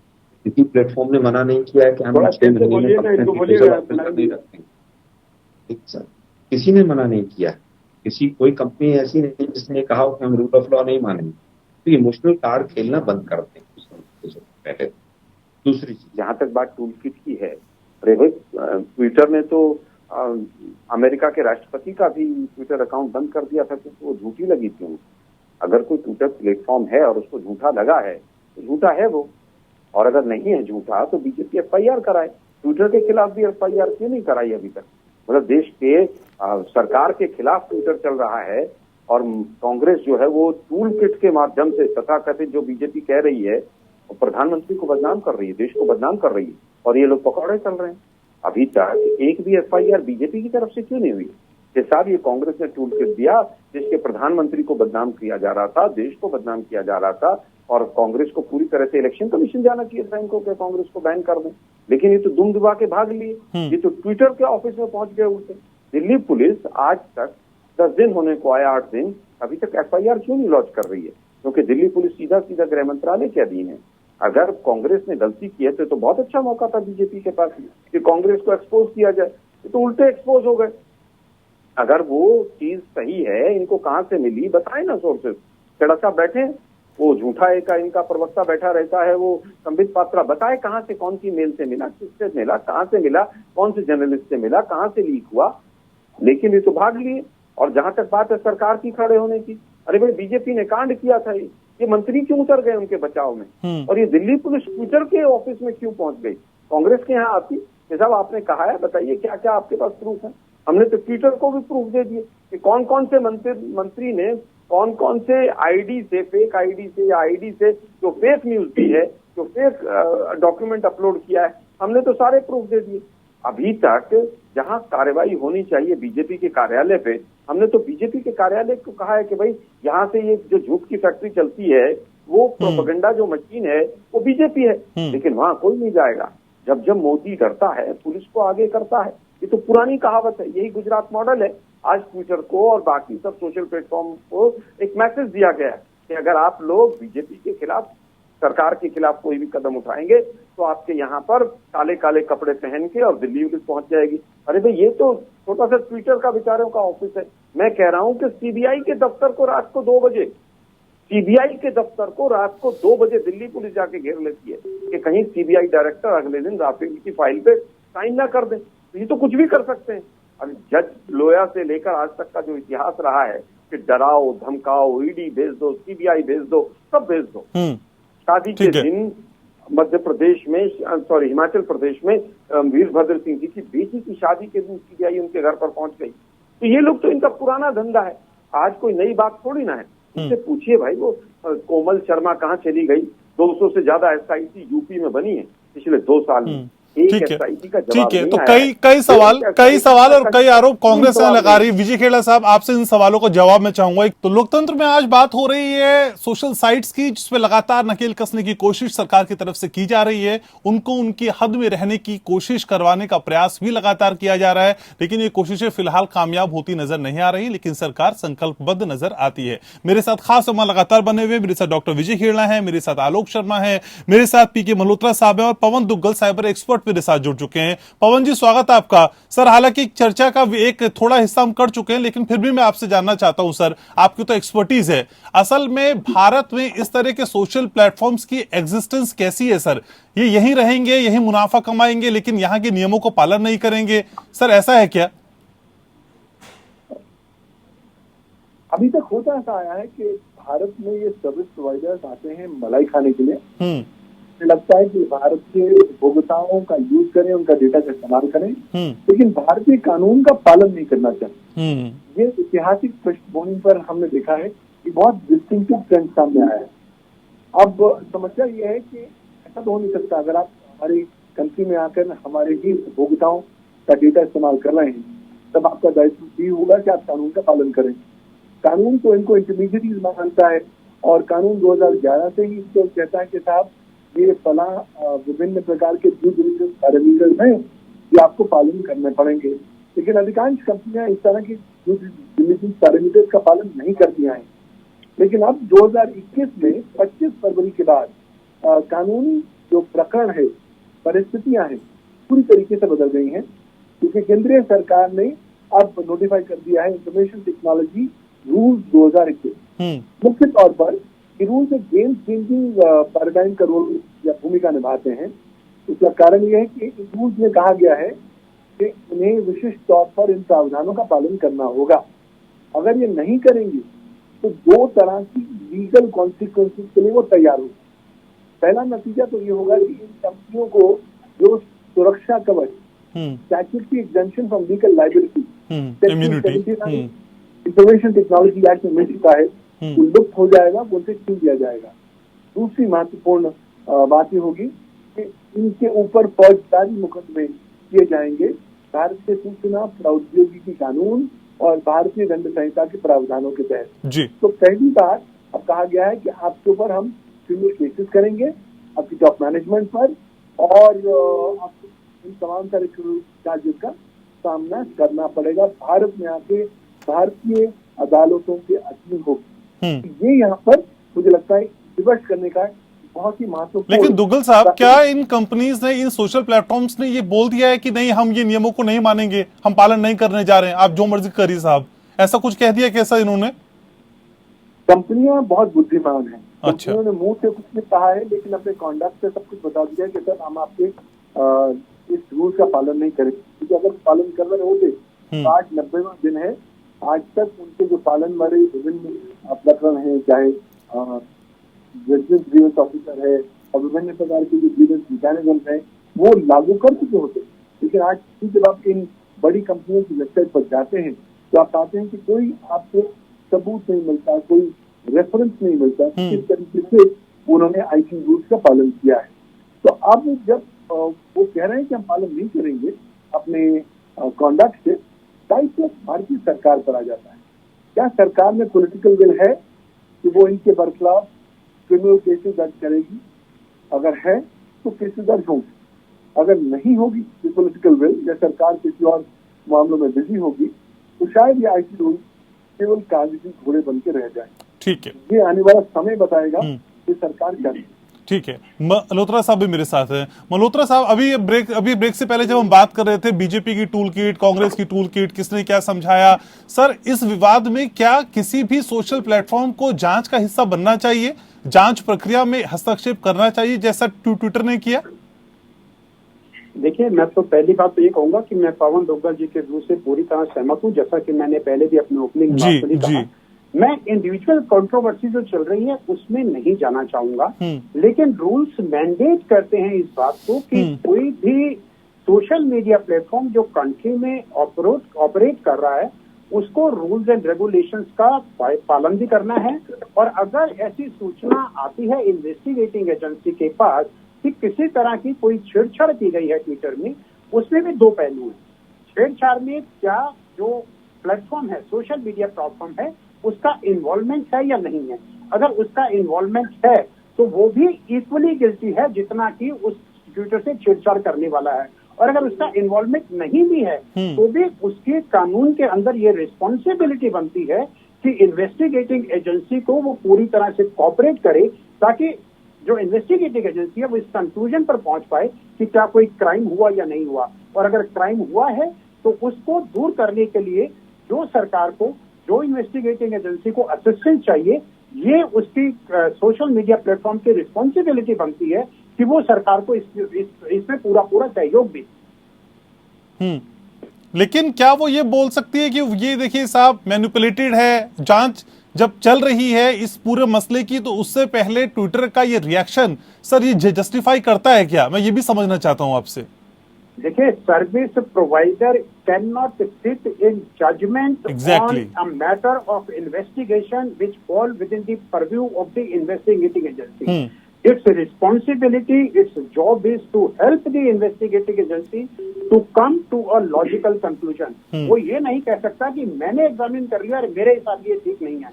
किसी प्लेटफॉर्म ने मना नहीं किया है कि हम 6 महीने में नहीं रखेंगे। ठीक सर, किसी ने मना नहीं किया। कोई कंपनी ऐसी नहीं जिसने कहा हो कि हम रूल ऑफ लॉ नहीं मानेंगे। तो इमोशनल कार्ड खेलना बंद कर दें पहले। दूसरी चीज, जहां तक बात टूल किट की है, ट्विटर ने तो अमेरिका के राष्ट्रपति का भी ट्विटर अकाउंट बंद कर दिया था क्योंकि वो झूठी लगी थी उनको। अगर कोई ट्विटर प्लेटफॉर्म है और उसको झूठा लगा है तो झूठा है वो, और अगर नहीं है झूठा तो बीजेपी FIR कराए। ट्विटर के खिलाफ भी FIR क्यों नहीं कराई अभी तक? मतलब देश के सरकार के खिलाफ ट्विटर चल रहा है और कांग्रेस जो है वो टूल किट के माध्यम से तथाकथित जो बीजेपी कह रही है वो प्रधानमंत्री को बदनाम कर रही है, देश को बदनाम कर रही है, और ये लोग पकौड़े चल रहे हैं। अभी तक एक भी FIR बीजेपी की तरफ से क्यों नहीं हुई? ये साथ ये कांग्रेस ने टूल किट दिया जिसके प्रधानमंत्री को बदनाम किया जा रहा था, देश को बदनाम किया जा रहा था, और कांग्रेस को पूरी तरह से इलेक्शन कमीशन जाना चाहिए था इनको कि कांग्रेस को बैन कर दें। लेकिन ये तो दुम दुबा के भाग लिए, ये तो ट्विटर के ऑफिस में पहुंच गए उल्टे। दिल्ली पुलिस आज तक 10 दिन होने को आया, 8 दिन, अभी तक FIR क्यों नहीं लॉन्च कर रही है? क्योंकि दिल्ली पुलिस सीधा सीधा गृह मंत्रालय के अधीन है। अगर कांग्रेस ने गलती की है तो बहुत अच्छा मौका था बीजेपी के पास कि कांग्रेस को एक्सपोज किया जाए, तो उल्टे एक्सपोज हो गए। अगर वो चीज सही है, इनको कहां से मिली बताए ना सोर्सेस। खेड़ा साहब बैठे, वो झूठा एक इनका प्रवक्ता बैठा रहता है, वो संबित पात्रा, बताए कहां से, कौन सी मेल से मिला, किससे मिला, कहां से मिला, कौन से जर्नलिस्ट से मिला, कहां से लीक हुआ। लेकिन ये तो भाग लिए। और जहां तक बात है सरकार की खड़े होने की, अरे भाई बीजेपी ने कांड किया था, ये मंत्री क्यों उतर गए उनके बचाव में? और ये दिल्ली पुलिस ट्विटर के ऑफिस में क्यों पहुंच गई? कांग्रेस के यहाँ आती साहब, आपने कहा है, बताइए क्या क्या आपके पास प्रूफ है? हमने तो ट्विटर को भी प्रूफ दे दिए कि कौन कौन से मंत्री ने कौन कौन से आईडी से, फेक आईडी से या आईडी से जो फेक न्यूज भी है, जो फेक डॉक्यूमेंट अपलोड किया है, हमने तो सारे प्रूफ दे दिए। अभी तक जहां कार्रवाई होनी चाहिए बीजेपी के कार्यालय पे, हमने तो बीजेपी के कार्यालय को कहा है कि भाई यहाँ से ये जो झूठ की फैक्ट्री चलती है, वो प्रोपेगेंडा जो मशीन है वो बीजेपी है, लेकिन वहां कोई नहीं जाएगा। जब मोदी डरता है पुलिस को आगे करता है। ये तो पुरानी कहावत है, यही गुजरात मॉडल है। आज ट्विटर को और बाकी सब सोशल प्लेटफॉर्म को एक मैसेज दिया गया है कि अगर आप लोग बीजेपी के खिलाफ, सरकार के खिलाफ कोई भी कदम उठाएंगे तो आपके यहाँ पर काले काले कपड़े पहन के और दिल्ली पुलिस पहुंच जाएगी। अरे भाई ये तो छोटा सा ट्विटर का बेचारों का ऑफिस है। मैं कह रहा हूं कि सीबीआई के दफ्तर को रात को 2 बजे, सीबीआई के दफ्तर को रात को 2 बजे दिल्ली पुलिस जाके घेर लेती है कि कहीं सीबीआई डायरेक्टर अगले दिन राफेल की फाइल पे साइन ना कर दे। तो ये तो कुछ भी कर सकते हैं। अब जज लोया से लेकर आज तक का जो इतिहास रहा है कि डराओ धमकाओ, ईडी भेज दो, सीबीआई भेज दो, सब भेज दो। शादी के दिन मध्य प्रदेश में, हिमाचल प्रदेश में वीरभद्र सिंह जी की बेटी की शादी के दिन सीबीआई उनके घर पर पहुंच गई। तो ये लोग तो इनका पुराना धंधा है, आज कोई नई बात थोड़ी ना है। उससे पूछिए भाई वो कोमल शर्मा कहाँ चली गई? 200 से ज्यादा SIT यूपी में बनी है पिछले 2 साल में। ठीक है, तो कई सवाल और कई आरोप कांग्रेस ने लगा रही है। विजय खेड़ा साहब, आपसे इन सवालों का जवाब मैं चाहूंगा। तो लोकतंत्र में आज बात हो रही है सोशल साइट्स की, जिसपे लगातार नकेल कसने की कोशिश सरकार की तरफ से की जा रही है। उनको उनकी हद में रहने की कोशिश करवाने का प्रयास भी लगातार किया जा रहा है, लेकिन ये कोशिशें फिलहाल कामयाब होती नजर नहीं आ रही। लेकिन सरकार संकल्पबद्ध नजर आती है। मेरे साथ खास मेहमान लगातार बने हुए, मेरे साथ डॉक्टर विजय खेड़ा है, मेरे साथ आलोक शर्मा है, मेरे साथ PK मल्होत्रा साहब है और पवन दुग्गल साइबर एक्सपर्ट मेरे साथ जुड़ चुके हैं। पवन जी स्वागत है आपका। सर, हालांकि चर्चा का एक थोड़ा हिस्सा हम कर चुके हैं, लेकिन फिर भी मैं आपसे जानना चाहता हूं सर, आपकी तो एक्सपर्टीज है, असल में भारत में इस तरह के सोशल प्लेटफॉर्म्स की एग्जिस्टेंस कैसी है सर? ये यहीं रहेंगे, यहीं मुनाफा कमाएंगे, लेकिन यहाँ के नियमों को पालन नहीं करेंगे? सर ऐसा है क्या? अभी तक होता ऐसा आया है कि भारत में ये सर्विस प्रोवाइडर्स आते हैं मलाई खाने के लिए। लगता है कि भारत के उपभोक्ताओं का यूज करें, उनका डेटा का इस्तेमाल करें, लेकिन भारतीय कानून का पालन नहीं करना चाहते। ये ऐतिहासिक पृष्ठभूमि पर हमने देखा है कि बहुत डिस्टिंक्टिव ट्रेंड सामने आया है। अब समस्या ये है कि ऐसा तो हो नहीं सकता। अगर आप हमारी कंट्री में आकर हमारे ही उपभोक्ताओं का डेटा इस्तेमाल कर रहे हैं, तब आपका दायित्व भी होगा कि आप कानून का पालन करें। कानून तो इनको इंटरमीडिएट मानता है और कानून 2011 से ही इसको कहता है कि साहब ये फला विभिन्न प्रकार के ड्यू डिलिजेंस पैरामीटर्स हैं ये आपको पालन करने पड़ेंगे। लेकिन अधिकांश कंपनियां इस तरह की ड्यू डिलिजेंस पैरामीटर्स का पालन नहीं करती हैं। लेकिन अब 2021 में 25 फरवरी के बाद कानूनी जो प्रकरण है, परिस्थितियां हैं, पूरी तरीके से बदल गई हैं, क्योंकि केंद्रीय सरकार ने अब नोटिफाई कर दिया है इंफॉर्मेशन टेक्नोलॉजी रूल्स 2021। मुख्य तौर पर ये रूल्स एक गेम चेंजिंग पैराडाइम का रोल या भूमिका निभाते हैं। इसका कारण यह है कि इस रूल्स में कहा गया है कि उन्हें विशिष्ट तौर पर इन प्रावधानों का पालन करना होगा। अगर ये नहीं करेंगे तो 2 तरह की लीगल कॉन्सिक्वेंसेस के लिए वो तैयार होगा। पहला नतीजा तो ये होगा कि इन कंपनियों को जो सुरक्षा कवच, statutory exemption from legal liability, information technology act में मिल चुका है, वो लुप्त हो जाएगा, उनसे छीन दिया जाएगा। दूसरी महत्वपूर्ण बात ये होगी कि इनके ऊपर फौजदारी मुकदमे किए जाएंगे भारतीय सूचना प्रौद्योगिकी कानून और भारतीय दंड संहिता के प्रावधानों के तहत। तो पहली बार अब कहा गया है कि आपके ऊपर हम क्रिमिनल केसेस करेंगे आपकी टॉप मैनेजमेंट पर, और आपको इन तमाम सारे चार्जेस का सामना करना पड़ेगा। भारत में आके भारतीय अदालतों के अधीन होगी। ये यहाँ पर मुझे लगता है विवश करने का बहुत ही महत्वपूर्ण। लेकिन दुग्गल साहब, क्या इन कंपनीज ने, इन सोशल प्लेटफॉर्म्स ने ये बोल दिया है कि नहीं, हम ये नियमों को नहीं मानेंगे, हम पालन नहीं करने जा रहे हैं, आप जो मर्जी करिए साहब, ऐसा कुछ कह दिया कैसा इन्होंने? कंपनियां बहुत बुद्धिमान हैं। अच्छा। कंपनियों ने मुंह से कुछ नहीं कहा है, लेकिन अपने कॉन्डक्ट से सब कुछ बता दिया है कि सर हम आपके इस रूल का पालन नहीं करेंगे। क्योंकि अगर पालन कर रहे होते तो आज 90वां दिन है, आज तक उनके जो पालन वाले विभिन्न प्रकरण है, चाहे रेजिडेंस ग्रीवेंस ऑफिसर है और विभिन्न प्रकार के जो ग्रीवेंस मैकेनिज्म है, वो लागू कर चुके होते। लेकिन आज जब आप इन बड़ी कंपनियों की वेबसाइट पर जाते हैं तो आप पाते हैं कि कोई आपको सबूत नहीं मिलता, कोई रेफरेंस नहीं मिलता किस तरीके से उन्होंने आईटी रूल्स का पालन किया है। तो अब जब वो कह रहे हैं कि हम पालन नहीं करेंगे अपने कॉन्डक्ट से, दायित्व भारतीय सरकार पर आ जाता है। क्या सरकार में पॉलिटिकल विल है कि वो इनके बरखिलाफ क्रिमिनल केसेस दर्ज करेगी? अगर है तो केसेस दर्ज होंगे, अगर नहीं होगी ये पॉलिटिकल विल या सरकार किसी और मामलों में बिजी होगी तो शायद ये आईटी रूल केवल कागजी घोड़े बन के रह जाए। ठीक है, ये आने वाला समय बताएगा कि सरकार क्या। ठीक है, मल्होत्रा साहब भी मेरे साथ हैं। मल्होत्रा साहब, अभी ब्रेक से पहले जब हम बात कर रहे थे बीजेपी की टूल किट, कांग्रेस की टूल किट, किसने क्या समझाया, सर इस विवाद में क्या किसी भी सोशल प्लेटफॉर्म को जांच का हिस्सा बनना चाहिए, जांच प्रक्रिया में हस्तक्षेप करना चाहिए जैसा ट्विटर ने किया? देखिए, मैं तो पहली बात तो ये कहूंगा कि मैं पवन दुग्गल जी के व्यू से पूरी तरह सहमत हूँ। जैसा कि मैंने पहले भी अपने ओपनिंग में कहा, मैं इंडिविजुअल कंट्रोवर्सी जो चल रही है उसमें नहीं जाना चाहूंगा, लेकिन रूल्स मैंडेट करते हैं इस बात को कि कोई भी सोशल मीडिया प्लेटफॉर्म जो कंट्री में ऑपरेट कर रहा है उसको रूल्स एंड रेगुलेशंस का पालन भी करना है। और अगर ऐसी सूचना आती है इन्वेस्टिगेटिंग एजेंसी के पास कि किसी तरह की कोई छेड़छाड़ की गई है ट्विटर में, उसमें भी 2 पहलू हैं। छेड़छाड़ में क्या जो प्लेटफॉर्म है, सोशल मीडिया प्लेटफॉर्म है, उसका इन्वॉल्वमेंट है या नहीं है। अगर उसका इन्वॉल्वमेंट है तो वो भी इक्वली गिल्टी है जितना कि उस ट्विटर से छेड़छाड़ करने वाला है। और अगर उसका इन्वॉल्वमेंट नहीं भी है तो भी उसके कानून के अंदर ये रिस्पॉन्सिबिलिटी बनती है कि इन्वेस्टिगेटिंग एजेंसी को वो पूरी तरह से कोऑपरेट करे, ताकि जो इन्वेस्टिगेटिंग एजेंसी है वो इस कंक्लूजन पर पहुंच पाए कि क्या कोई क्राइम हुआ या नहीं हुआ। और अगर क्राइम हुआ है तो उसको दूर करने के लिए जो सरकार को, जो इन्वेस्टिगेटिंग एजेंसी को असिस्टेंस चाहिए, ये उसकी सोशल मीडिया प्लेटफॉर्म की रिस्पॉन्सिबिलिटी बनती है कि वो सरकार को इसमें पूरा सहयोग दे। लेकिन क्या वो ये बोल सकती है कि ये देखिए साहब मैनिपुलेटेड है, जांच जब चल रही है इस पूरे मसले की, तो उससे पहले ट्विटर का ये रिएक्शन सर ये जस्टिफाई करता है क्या? मैं ये भी समझना चाहता हूं आपसे। देखिए, service provider can not sit in judgement on a matter of investigation which fall within the purview of the investigating agency. Its responsibility, its job is to help the investigating agency to come to a logical conclusion. वो ये नहीं कह सकता कि मैंने examine कर लिया और मेरे हिसाब ये ठीक नहीं है।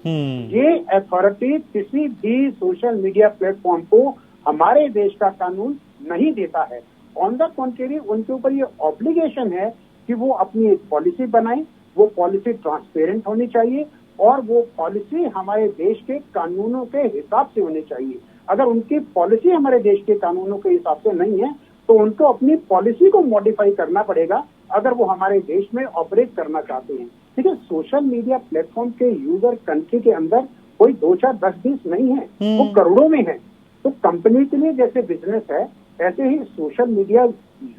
ये अथॉरिटी किसी भी सोशल मीडिया प्लेटफॉर्म को हमारे देश का कानून नहीं देता है। ऑन द कॉन्ट्रेरी उनके ऊपर ये ऑब्लिगेशन है कि वो अपनी एक पॉलिसी बनाए, वो पॉलिसी ट्रांसपेरेंट होनी चाहिए और वो पॉलिसी हमारे देश के कानूनों के हिसाब से होनी चाहिए। अगर उनकी पॉलिसी हमारे देश के कानूनों के हिसाब से नहीं है तो उनको अपनी पॉलिसी को मॉडिफाई करना पड़ेगा अगर वो हमारे देश में ऑपरेट करना चाहते हैं। ठीक है, सोशल मीडिया प्लेटफॉर्म के यूजर कंट्री के अंदर कोई 2, 4, 10, 20 नहीं है, वो करोड़ों में है। तो कंपनी के लिए जैसे बिजनेस है ऐसे ही सोशल मीडिया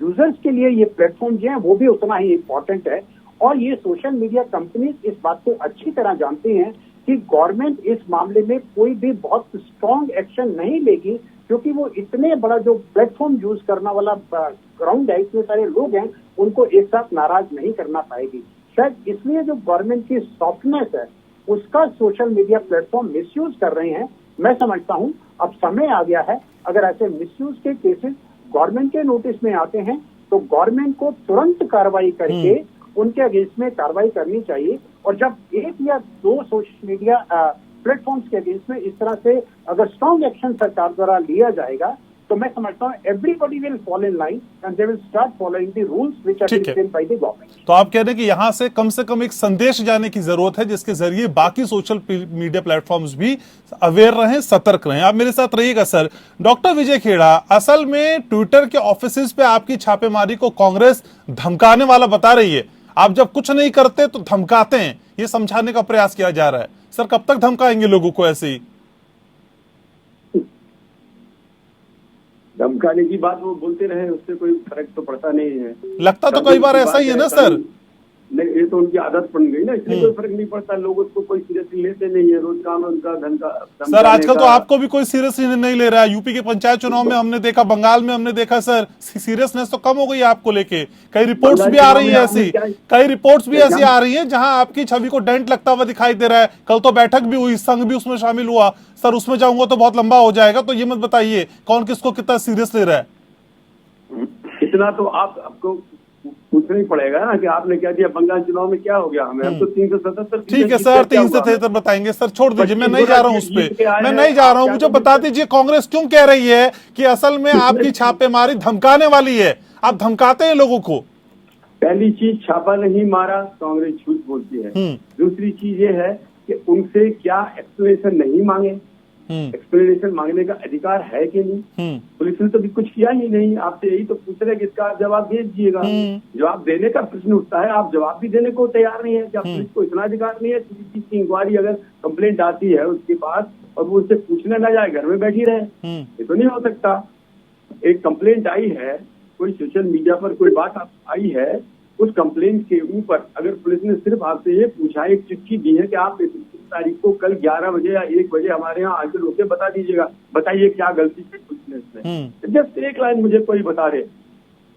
यूजर्स के लिए ये प्लेटफॉर्म जो है वो भी उतना ही इम्पोर्टेंट है। और ये सोशल मीडिया कंपनीज इस बात को अच्छी तरह जानती हैं कि गवर्नमेंट इस मामले में कोई भी बहुत स्ट्रॉन्ग एक्शन नहीं लेगी, क्योंकि वो इतने बड़ा जो प्लेटफॉर्म यूज करने वाला ग्राउंड है, इतने सारे लोग हैं, उनको एक साथ नाराज नहीं करना पाएगी। शायद इसलिए जो गवर्नमेंट की सॉफ्टनेस है उसका सोशल मीडिया प्लेटफॉर्म मिसयूज कर रहे हैं। मैं समझता हूं अब समय आ गया है, अगर ऐसे मिसयूज के केसेस गवर्नमेंट के नोटिस में आते हैं तो गवर्नमेंट को तुरंत कार्रवाई करके उनके अगेंस्ट में कार्रवाई करनी चाहिए। और जब 1 या 2 सोशल मीडिया प्लेटफॉर्म्स के अगेंस्ट में इस तरह से अगर स्ट्रॉन्ग एक्शन सरकार द्वारा लिया जाएगा तो मैं समझता हूँ everybody will follow in line and they will start following the rules which are set by the government. तो आप कह रहे हैं कि यहाँ से कम एक संदेश जाने की जरूरत है जिसके जरिए बाकी सोशल मीडिया प्लेटफॉर्म्स भी अवेयर रहें, सतर्क रहें। आप मेरे साथ रहिएगा सर। डॉक्टर विजय खेड़ा, असल में ट्विटर के ऑफिसेज पे आपकी छापेमारी को कांग्रेस धमकाने वाला बता रही है। आप जब कुछ नहीं करते तो धमकाते हैं, ये समझाने का प्रयास किया जा रहा है। सर कब तक धमकाएंगे लोगों को ऐसे ही? धमकाने की बात वो बोलते रहे, उससे कोई फर्क तो पड़ता नहीं है। लगता तो कई बार ऐसा ही है ना सर। नहीं, ये तो उनकी आदत बन गई ना, इसलिए कोई फर्क नहीं पड़ता। लोग उसको कोई सीरियसली लेते नहीं है। रोज काम उनका धंधा। सर आजकल तो आपको भी कोई सीरियसली नहीं ले रहा है। यूपी के पंचायत चुनाव में हमने देखा, बंगाल में हमने देखा सर, सीरियसनेस तो कम हो गई है आपको लेके। कई रिपोर्ट्स भी आ रही है ऐसी, कई रिपोर्ट्स भी ऐसी आ रही है जहां आपकी छवि को डेंट लगता हुआ दिखाई दे रहा है। कल तो बैठक भी हुई, संघ भी उसमें शामिल हुआ। सर उसमें जाऊंगा तो बहुत लंबा हो जाएगा, तो ये मत बताइए कौन किसको कितना सीरियस ले रहा है। इतना तो आपको पूछना ही पड़ेगा ना कि आपने क्या दिया बंगाल चुनाव में, क्या हो गया हमें। हम तो 377। ठीक है सर, 373 बताएंगे सर, छोड़ दीजिए, मैं नहीं जा रहा हूँ उस पर, मैं नहीं जा रहा हूँ। मुझे बता दीजिए कांग्रेस क्यों कह रही है कि असल में आपकी छापेमारी धमकाने वाली है, आप धमकाते हैं लोगों को। पहली चीज, छापा नहीं मारा, कांग्रेस झूठ बोलती है। दूसरी चीज ये है कि उनसे क्या एक्सप्लेनेशन नहीं मांगे, एक्सप्लेनेशन मांगने का अधिकार है कि नहीं। पुलिस ने तो भी कुछ किया ही नहीं। आपसे यही तो पूछ रहे कि इसका आप जवाब दे दीजिएगा। जवाब देने का प्रश्न उठता है, आप जवाब भी देने को तैयार नहीं है। क्या पुलिस को इतना अधिकार नहीं है किसी चीज की इंक्वायरी अगर कंप्लेंट आती है उसके पास और वो उससे पूछने ना जाए, घर में बैठी रहे? ये तो नहीं हो सकता। एक कंप्लेंट आई है, कोई सोशल मीडिया पर कोई बात आई है, उस कंप्लेंट के ऊपर अगर पुलिस ने सिर्फ आपसे ये पूछा, एक चिट्ठी दी है कि आप 21 तारीख को कल 11 बजे या 1 बजे हमारे यहाँ आके होके बता दीजिएगा, बताइए क्या गलती की पुलिस ने। जस्ट एक लाइन मुझे कोई बता दे,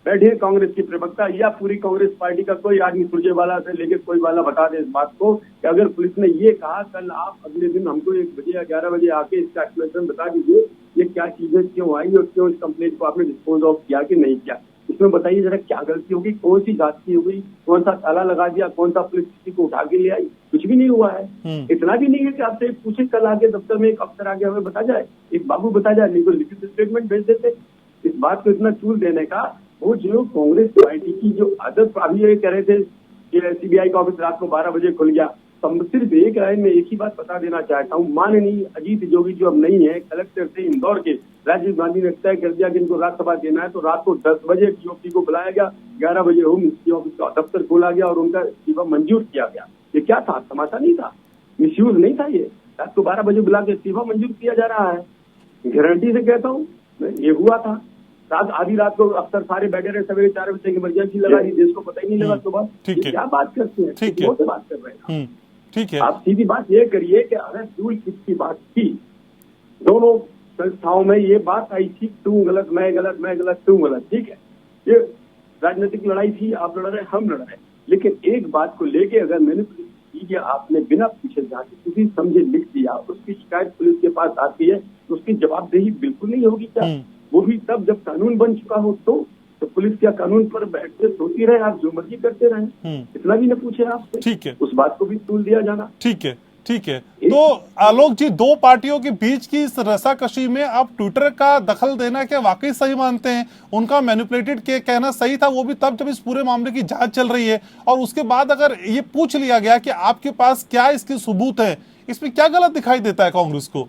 बैठे कांग्रेस की प्रवक्ता या पूरी कांग्रेस पार्टी का कोई आदमी सुरजेवाला से लेकर कोई वाला बता दे इस बात को कि अगर पुलिस ने ये कहा कल आप अगले दिन हमको 1 बजे या 11 बजे आके इसका एक्सप्लेनेशन बता दीजिए, ये क्या चीजें क्यों आई और क्यों इस कंप्लेंट को आपने डिस्पोज ऑफ किया कि नहीं किया। इसमें बताइए जरा क्या गलती होगी, कौन सी जांच की हुई, कौन सा ताला लगा दिया, कौन सा पुलिस किसी को उठा के ले आई, कुछ भी नहीं हुआ है। इतना भी नहीं है कि आपसे पूछे, कल आके दफ्तर में एक अफसर आके हमें बता जाए, एक बाबू बता जाए, लिखित स्टेटमेंट भेज देते। इस बात को इतना चूल देने का वो जो कांग्रेस पार्टी की जो आदत, अभी ये कह रहे थे कि सीबीआई का ऑफिस रात को 12 बजे खुल गया। तो सिर्फ एक लाइन में एक ही बात बता देना चाहता हूँ, माननीय अजीत जोगी जो अब नहीं है, कलेक्टर थे इंदौर के, राजीव गांधी ने तय कर दिया कि इनको राज्यसभा देना है, तो रात को 10 बजे डीओपी को बुलाया गया, 11 बजे होम मिनिस्ट्री ऑफिस का दफ्तर खोला गया और उनका इस्तीफा मंजूर किया गया। ये क्या था, तमाशा नहीं था, मिसयूज नहीं था। ये रात को 12 बजे बुला के इस्तीफा मंजूर किया जा रहा है। गारंटी से कहता हूँ ये हुआ था। रात आधी रात को अफसर सारे बैठे रहे, सवेरे 4 बजे इमरजेंसी लगा दी, देश को पता ही नहीं लगा सुबह। क्या बात करते हैं, ठीक है, बात कर रहे हैं। ठीक है, आप सीधी बात ये करिए कि अगर टूल किट की बात थी, दोनों संस्थाओं में ये बात आई थी, तू गलत मैं गलत, मैं गलत तू गलत, ठीक है, ये राजनीतिक लड़ाई थी, आप लड़ रहे हम लड़ रहे, लेकिन एक बात को लेके अगर मैंने कि आपने बिना पूछे जाके किसी समझे लिख दिया, उसकी शिकायत पुलिस के पास आती है तो उसकी जवाबदेही बिल्कुल नहीं होगी क्या? वो भी तब जब कानून बन चुका हो तो पुलिस क्या कानून पर बैठ के सोती रहे, आप जो मर्जी करते रहे, इतना भी न पूछे आपसे? ठीक है, उस बात को भी तूल दिया जाना। ठीक है, ठीक है। तो आलोक जी, दो पार्टियों के बीच की इस रसाकशी में आप ट्विटर का दखल देना क्या वाकई सही मानते हैं? उनका मैनिपुलेटेड के कहना सही था, वो भी तब जब इस पूरे मामले की जांच चल रही है, और उसके बाद अगर ये पूछ लिया गया कि आपके पास क्या इसके सबूत है, इसमें क्या गलत दिखाई देता है कांग्रेस को?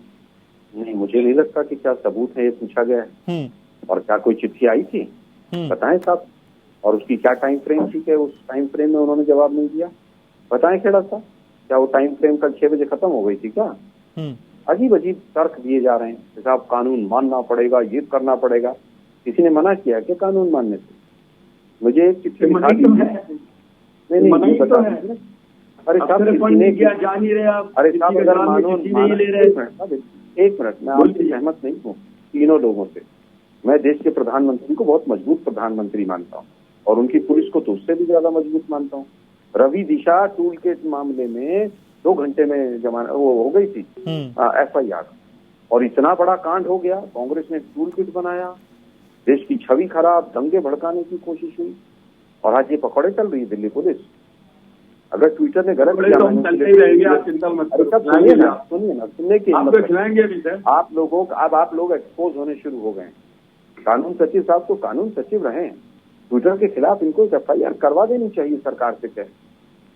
नहीं, मुझे नहीं लगता कि क्या सबूत है ये पूछा गया है, और क्या कोई चिट्ठी आई थी बताएं साहब, और उसकी क्या टाइम फ्रेम थी कि उस टाइम फ्रेम में उन्होंने जवाब नहीं दिया? बताएं खेड़ा साहब, क्या वो टाइम फ्रेम कल 6 बजे खत्म हो गई थी क्या? अजीब अजीब तर्क दिए जा रहे हैं, साहब कानून मानना पड़ेगा, ये करना पड़ेगा। किसी ने मना किया कि कानून मानने से? मुझे एक चिट्ठी दिखा दीजिए। नहीं बता, अरे साहब जा नहीं रहे आप, अरे साहब अगर कानून एक मिनट, मैं आपसे सहमत नहीं हूँ तीनों लोगों से। मैं देश के प्रधानमंत्री को बहुत मजबूत प्रधानमंत्री मानता हूँ, और उनकी पुलिस को तो उससे भी ज्यादा मजबूत मानता हूँ। रवि दिशा टूल के मामले में 2 घंटे में जमाना वो हो गई थी FIR, और इतना बड़ा कांड हो गया। कांग्रेस ने टूल किट बनाया, देश की छवि खराब, दंगे भड़काने की कोशिश हुई, और आज ये पकौड़े चल रही है दिल्ली पुलिस। अगर ट्विटर ने गलत किया, सुनिए ना, सुनने की आप लोगों अब आप लोग एक्सपोज होने शुरू हो गए। कानून सचिव साहब तो कानून सचिव रहे, ट्विटर के खिलाफ इनको एक FIR करवा देनी चाहिए सरकार से कह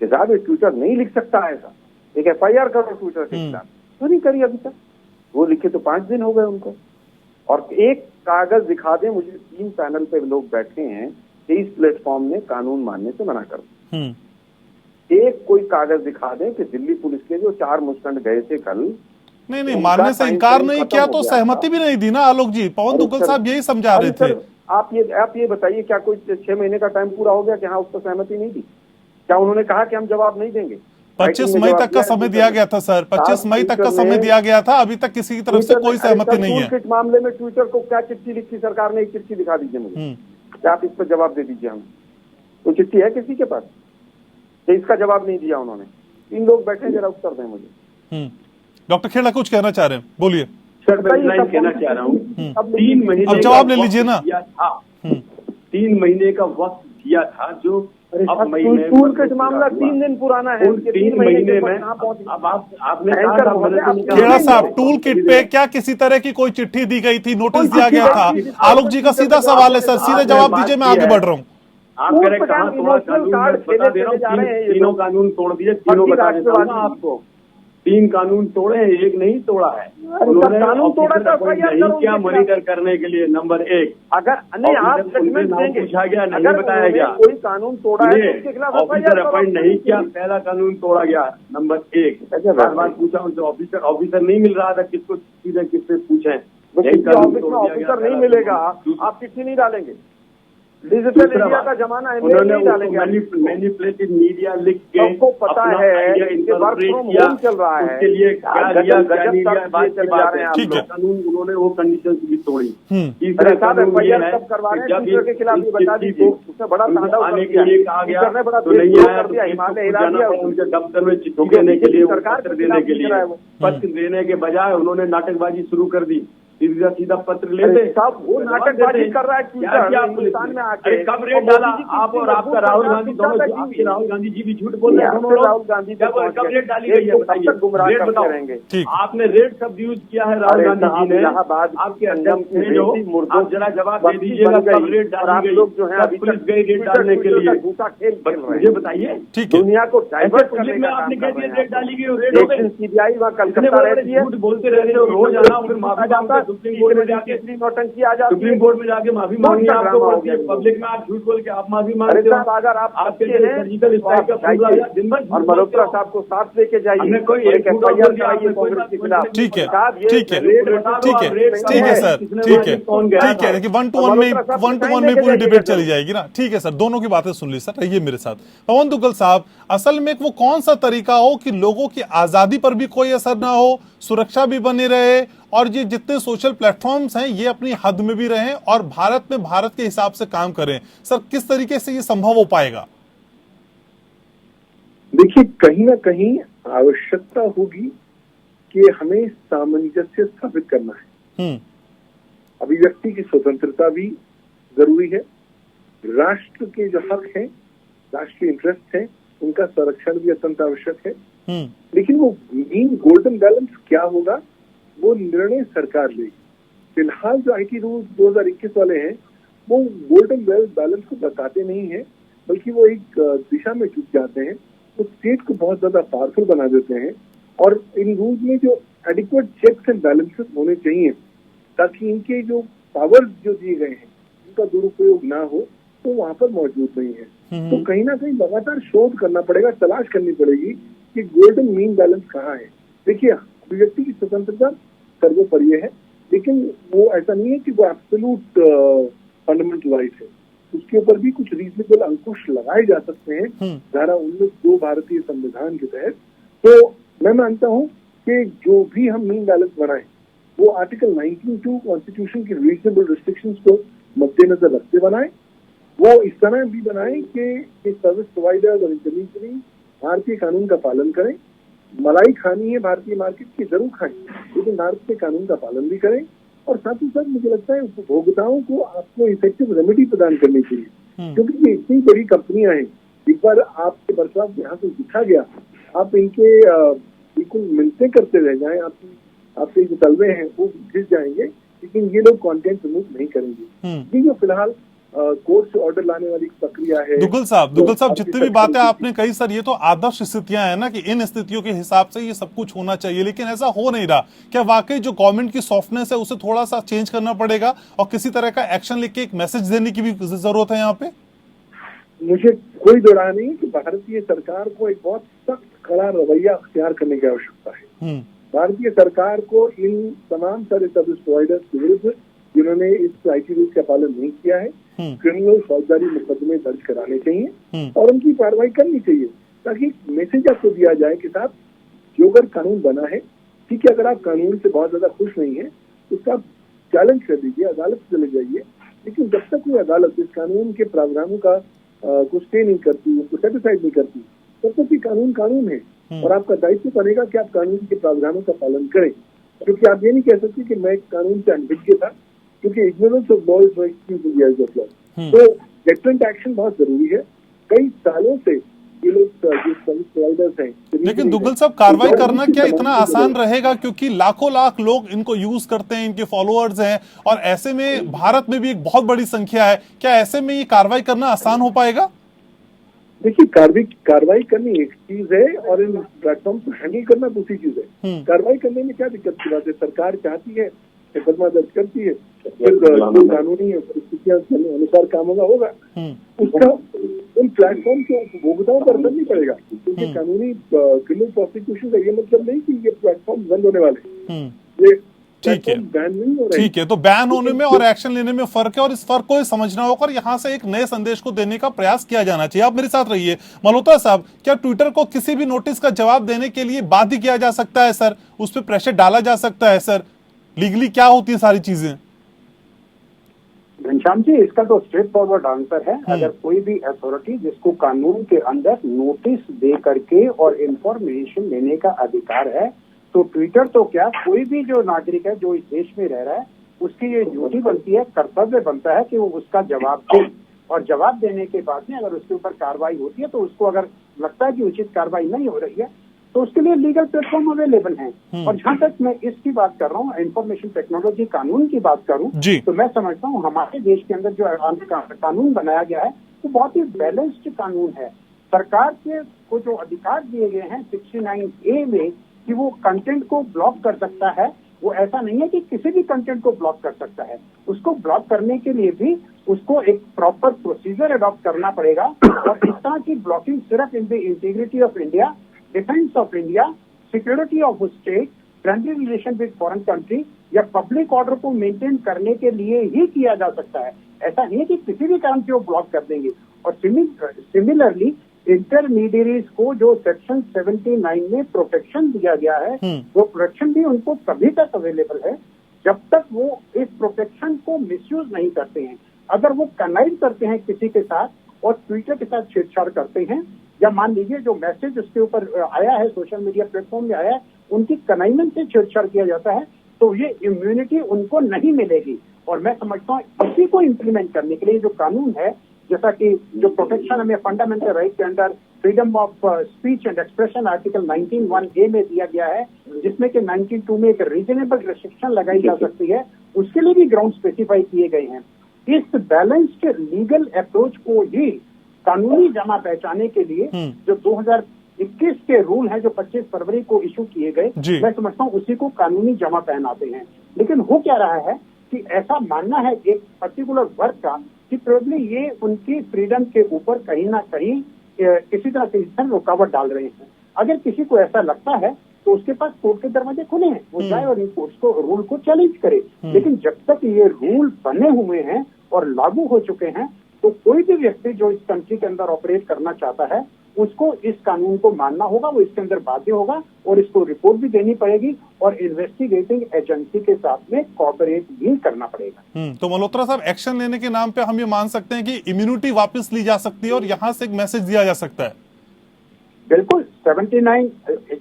कि साहब ये ट्विटर नहीं लिख सकता ऐसा, एक FIR करो ट्विटर के खिलाफ। तो नहीं करी अभी तक, वो लिखे तो 5 दिन हो गए उनको। और एक कागज दिखा दें मुझे, 3 पैनल पे लोग बैठे हैं, 23 प्लेटफॉर्म ने कानून मानने से मना कर दिया। एक कोई कागज दिखा दें कि दिल्ली पुलिस के जो 4 मुस्टंड गए थे कल, नहीं मानने से इनकार नहीं किया तो सहमति भी नहीं दी ना आलोक जी। पवन दुग्गल साहब यही समझा रहे थे। आप ये बताइए, क्या कोई 6 महीने का टाइम पूरा हो गया कि हाँ उस पर सहमति नहीं दी? क्या उन्होंने कहा कि हम जवाब नहीं देंगे? 25 मई तक का समय दिया गया था सर, 25 मई तक का समय दिया गया था, अभी तक किसी की तरफ से कोई सहमति नहीं है। मामले में ट्विटर को क्या चिट्ठी लिखी सरकार ने? एक चिट्ठी दिखा दीजिए मुझे, क्या आप इस पर जवाब दे दीजिए हमें। तो चिट्ठी है किसी के पास? इसका जवाब नहीं दिया उन्होंने। 3 लोग बैठे, जरा उत्तर दें मुझे। डॉक्टर खेड़ा कुछ कहना चाह रहे हैं, बोलिए। सर मैं कहना चाह रहा हूँ, 3 महीने अब जवाब ले लीजिए ना। 3 महीने का वक्त दिया था, जो अब टूल किट मामला 3 दिन पुराना है। 3 महीने में अब आपने खेड़ा साहब, टूल किट पे क्या किसी तरह की कोई चिट्ठी दी गई थी, नोटिस दिया गया था? आलोक जी का सीधा सवाल है सर, सीधे जवाब दीजिए, मैं आगे बढ़ रहा हूँ। आप कह रहे कहाँ तोड़ा कानून? बता दे रहा हूँ, तीनों कानून तोड़ दिए, तीनों बता देता हूँ आपको। 3 कानून तोड़े हैं, एक नहीं तोड़ा है। उन्होंने कानून तोड़ा नहीं क्या मॉनिटर करने के लिए? नंबर 1, अगर नहीं आप जजमेंट देंगे, पूछा गया नहीं बताया गया, कोई कानून तोड़ा है तो उसके खिलाफ ऑफिसर अपॉइंट नहीं किया, पहला कानून तोड़ा गया। नंबर 1, बार पूछा उनसे, ऑफिसर नहीं मिल रहा था, किसको सीधे किससे पूछे? ऑफिसर नहीं मिलेगा, आप चिट्ठी नहीं डालेंगे। डिजिटल इंडिया का जमाना है, नहीं डालेंगे। मैनिपुलेटेड मीडिया लिख के सबको पता है कि वर्क फ्रॉम होम चल रहा है, उसके लिए क्या दिया, बात की बात है। कानून उन्होंने वो कंडीशन भी तोड़ी। तीसरा कानून ये है के खिलाफ ये बता दीजिए, उसमें बड़ा आने के लिए कहा गया तो नहीं आया, उनके दफ्तर में चिट्ठी देने के लिए, पत्र देने के लिए, पत्र देने के बजाय उन्होंने नाटकबाजी शुरू कर दी। सीधा पत्र लेते, सब वो नाटकबाजी कर रहा है। हिंदुस्तान में आके कब रेट डाला आप और आपका राहुल गांधी दोनों? आपके राहुल गांधी जी भी झूठ बोल रहे हैं। राहुल गांधी कब रेट डाली गई है बताइए, रेट बताओ। आपने रेट कब यूज किया है राहुल गांधी जी ने? आपके अध्यक्ष ने जो, आप जरा जवाब दे दीजिएगा कब रेट डाली गई, लोग जो है पुलिस गई रेट डालने के लिए, मुझे बताइए। दुनिया को डाइवर्ट करने में आपने कह दिया रेट डाली गई, रेट हो गई। CBI वहाँ कलकत्ता रहती है, झूठ बोलते रहते हो, रोज आना, फिर माफी मांगता, सुप्रीम कोर्ट में जाके माफी मांगनी आपको पड़ती है। पब्लिक में आप झूठ बोल के आप माफी मांगते हो। अगर आप आपके सर्जिकल स्ट्राइक का पूरा दिन भर और मल्होत्रा साहब को साथ लेके जाइए, कोई एक FIR कराइए कांग्रेस के खिलाफ। ठीक है, ठीक है, ठीक है सर, ठीक है, ठीक है। देखिए 1 to 1 में पूरी डिबेट चली जाएगी ना। ठीक है सर, दोनों की बातें सुन ली सर, रहिए मेरे साथ। पवन दुग्गल साहब, असल में वो कौन सा तरीका हो कि लोगों की आजादी पर भी कोई असर ना हो, सुरक्षा भी बनी रहे, और ये जितने सोशल प्लेटफॉर्म्स हैं ये अपनी हद में भी रहें और भारत में भारत के हिसाब से काम करें? सर किस तरीके से ये संभव हो पाएगा? देखिए, कहीं ना कहीं आवश्यकता होगी कि हमें सामंजस्य स्थापित करना है। अभिव्यक्ति की स्वतंत्रता भी जरूरी है, राष्ट्र के जो हक हैं, राष्ट्रीय इंटरेस्ट है, उनका संरक्षण भी अत्यंत आवश्यक है। लेकिन वो मीन गोल्डन बैलेंस क्या होगा, वो निर्णय सरकार लेगी। फिलहाल जो आईटी रूल्स 2021 वाले हैं, वो गोल्डन बैलेंस को बताते नहीं है, बल्कि वो एक दिशा में झुक जाते हैं, वो स्टेट को बहुत ज्यादा पावरफुल बना देते हैं। और इन रूल्स में जो एडिक्वेट चेक्स एंड बैलेंसेस होने चाहिए, ताकि इनके जो पावर्स जो दिए गए हैं उनका दुरुपयोग ना हो, तो वहां पर मौजूद नहीं है। तो कहीं ना कहीं लगातार शोध करना पड़ेगा, तलाश करनी पड़ेगी कि गोल्डन मीन बैलेंस कहाँ है। देखिए, अभिव्यक्ति की स्वतंत्रता सर्वोपरि है, लेकिन वो ऐसा नहीं है कि वो एब्सोल्यूट फंडामेंटल राइट है। उसके ऊपर भी कुछ रीजनेबल अंकुश लगाए जा सकते हैं धारा 19(2) भारतीय संविधान के तहत। तो मैं मानता हूँ कि जो भी हम मीन बैलेंस बनाएं, वो आर्टिकल 19(2) कॉन्स्टिट्यूशन की रीजनेबल रिस्ट्रिक्शंस को मद्देनजर रखते बनाएं। वो इस तरह भी बनाएं कि सर्विस प्रोवाइडर्स और इंटरमीडियरी भारतीय कानून का पालन करें। मलाई खानी है भारतीय मार्केट की, जरूर खाएं, लेकिन भारतीय कानून का पालन भी करें। और साथ ही साथ मुझे लगता है उपभोक्ताओं को आपको इफेक्टिव रेमेडी प्रदान करनी चाहिए, क्योंकि ये इतनी बड़ी कंपनियां हैं, एक बार आपके बरसात यहाँ से दिखा गया, आप इनके बिल्कुल मिलते करते रह जाएं, आपके जो तलवे हैं वो घिस जाएंगे, लेकिन ये लोग कंटेंट रिमूव नहीं करेंगे। ये जो फिलहाल कोर्ट से ऑर्डर लाने वाली प्रक्रिया है। दुग्गल साहब, जितनी भी बातें आपने कही सर, ये तो आदर्श स्थितियां हैं ना, कि इन स्थितियों के हिसाब से ये सब कुछ होना चाहिए, लेकिन ऐसा हो नहीं रहा। क्या वाकई जो गवर्नमेंट की सॉफ्टनेस है उसे थोड़ा सा चेंज करना पड़ेगा और किसी तरह का एक्शन लेके एक मैसेज देने की भी जरूरत है यहाँ पे? मुझे कोई दो राय नहीं कि भारतीय सरकार को एक बहुत सख्त कड़ा रवैया अख्तियार करने की आवश्यकता है। भारतीय सरकार को इन तमाम सारे सर्विस प्रोवाइडर्स के विरुद्ध जिन्होंने इस आईटी रूल का पालन नहीं किया है, क्रिमिनल फौजदारी मुकदमे दर्ज कराने चाहिए और उनकी कार्रवाई करनी चाहिए, ताकि मैसेज आपको दिया जाए कि साहब, जो अगर कानून बना है, ठीक है, अगर आप कानून से बहुत ज्यादा खुश नहीं है, उसका आप चैलेंज कर दीजिए, अदालत चले जाइए, लेकिन जब तक कोई अदालत इस कानून के प्रावधानों का को स्टे नहीं करती, उसको सेटिस्फाइड नहीं करती, तब तक ये कानून कानून है और आपका दायित्व बनेगा कि आप कानून के प्रावधानों का पालन करें। क्योंकि आप ये नहीं कह सकते कि मैं कानून से अनभिज्ञ था, क्योंकि ignorance of law is no excuse in the eyes of law. तो डेटरेंट एक्शन बहुत जरूरी है। कई सालों से ये लोग जो सर्विस प्रोवाइडर्स हैं, लेकिन दुग्गल साहब, कार्रवाई करना क्या इतना आसान रहेगा? क्योंकि लाखों लाख लोग इनको यूज करते हैं, इनके फॉलोअर्स हैं, और ऐसे में भारत में भी एक बहुत बड़ी संख्या है। क्या ऐसे में ये कार्रवाई करना आसान हो पाएगा? देखिए, कार्रवाई करनी एक चीज है और इन प्लेटफॉर्म को हैंडल करना दूसरी चीज है। कार्रवाई करने में क्या दिक्कत की बात है? सरकार चाहती है, मुकदमा दर्ज करती है, फिर कानूनी परिस्थितियों के अनुसार काम होगा। उसका उन प्लेटफॉर्म के उपभोक्ताओं पर असर नहीं पड़ेगा, क्योंकि कानूनी क्रिमिनल प्रोसिक्यूशन का ये मतलब नहीं कि ये प्लेटफॉर्म बंद होने वाले। ये ठीक है, बैन नहीं हो रहे। ठीक है, तो बैन होने में और एक्शन लेने में फर्क है, और इस फर्क को समझना होगा और यहाँ से एक नए संदेश को देने का प्रयास किया जाना चाहिए। आप मेरे साथ रहिए। मल्होत्रा साहब, क्या ट्विटर को किसी भी नोटिस का जवाब देने के लिए बाध्य किया जा सकता है सर? उस पर प्रेशर डाला जा सकता है सर? लीगली क्या होती है सारी चीजें? घनश्याम जी, इसका तो स्ट्रेट फॉरवर्ड आंसर है। अगर कोई भी अथॉरिटी जिसको कानून के अंदर नोटिस दे करके और इंफॉर्मेशन लेने का अधिकार है, तो ट्विटर तो क्या, कोई भी जो नागरिक है जो इस देश में रह रहा है, उसकी ये ड्यूटी बनती है, कर्तव्य बनता है कि वो उसका जवाब दे। और जवाब देने के बाद में अगर उसके ऊपर कार्रवाई होती है, तो उसको अगर लगता है कि उचित कार्रवाई नहीं हो रही है, तो उसके लिए लीगल प्लेटफॉर्म अवेलेबल हैं। और जहां तक मैं इसकी बात कर रहा हूँ, इंफॉर्मेशन टेक्नोलॉजी कानून की बात करूँ, तो मैं समझता हूँ हमारे देश के अंदर जो कानून बनाया गया है, वो बहुत ही बैलेंस्ड कानून है। सरकार के को जो अधिकार दिए गए हैं 69A में, कि वो कंटेंट को ब्लॉक कर सकता है, वो ऐसा नहीं है कि किसी भी कंटेंट को ब्लॉक कर सकता है। उसको ब्लॉक करने के लिए भी उसको एक प्रॉपर प्रोसीजर अडॉप्ट करना पड़ेगा। और इस तरह की ब्लॉकिंग सिर्फ in the integrity of India, defence of India, security of state, friendly relation with foreign country या पब्लिक ऑर्डर को मेंटेन करने के लिए ही किया जा सकता है। ऐसा नहीं है कि किसी भी कारण से वो ब्लॉक कर देंगे। और सिमिलरली इंटरमीडिएरीज को जो सेक्शन 79 में प्रोटेक्शन दिया गया है, वो प्रोटेक्शन भी उनको तभी तक अवेलेबल है जब तक वो इस प्रोटेक्शन को मिसयूज नहीं करते हैं। अगर वो कनाइव करते हैं किसी के साथ और ट्विटर के साथ छेड़छाड़ करते हैं, या मान लीजिए जो मैसेज उसके ऊपर आया है, सोशल मीडिया प्लेटफॉर्म में आया है, उनकी कन्वाइनमेंट से छेड़छाड़ किया जाता है, तो ये इम्यूनिटी उनको नहीं मिलेगी। और मैं समझता हूँ इसी को इम्प्लीमेंट करने के लिए जो कानून है, जैसा कि जो प्रोटेक्शन हमें फंडामेंटल राइट के अंदर freedom of speech and expression article 19(1)(a) में दिया गया है, जिसमें कि 19(2) में एक रीजनेबल रिस्ट्रिक्शन लगाई जा सकती है, उसके लिए भी ग्राउंड स्पेसिफाई किए गए हैं। इस बैलेंस्ड लीगल अप्रोच को ही कानूनी जमा पहचाने के लिए जो 2021 के रूल है, जो 25 फरवरी को इशू किए गए, मैं समझता हूँ उसी को कानूनी जमा पहनाते हैं। लेकिन हो क्या रहा है कि ऐसा मानना है एक पर्टिकुलर वर्ग का कि प्रोबेबली ये उनकी फ्रीडम के ऊपर कहीं ना कहीं किसी तरह से रुकावट डाल रहे हैं। अगर किसी को ऐसा लगता है तो उसके पास कोर्ट के दरवाजे खुले हैं, वो जाए और इन कोर्ट्स को रूल को चैलेंज करे। लेकिन जब तक ये रूल बने हुए हैं और लागू हो चुके हैं, तो कोई भी व्यक्ति जो इस कंट्री के अंदर ऑपरेट करना चाहता है उसको इस कानून को मानना होगा, वो इसके अंदर बाध्य होगा और इसको रिपोर्ट भी देनी पड़ेगी और इन्वेस्टिगेटिंग एजेंसी के साथ में कोऑपरेट भी करना पड़ेगा। तो मल्होत्रा साहब, एक्शन लेने के नाम पे हम ये मान सकते हैं कि इम्यूनिटी वापस ली जा सकती है और यहाँ से एक मैसेज दिया जा सकता है? बिल्कुल। 79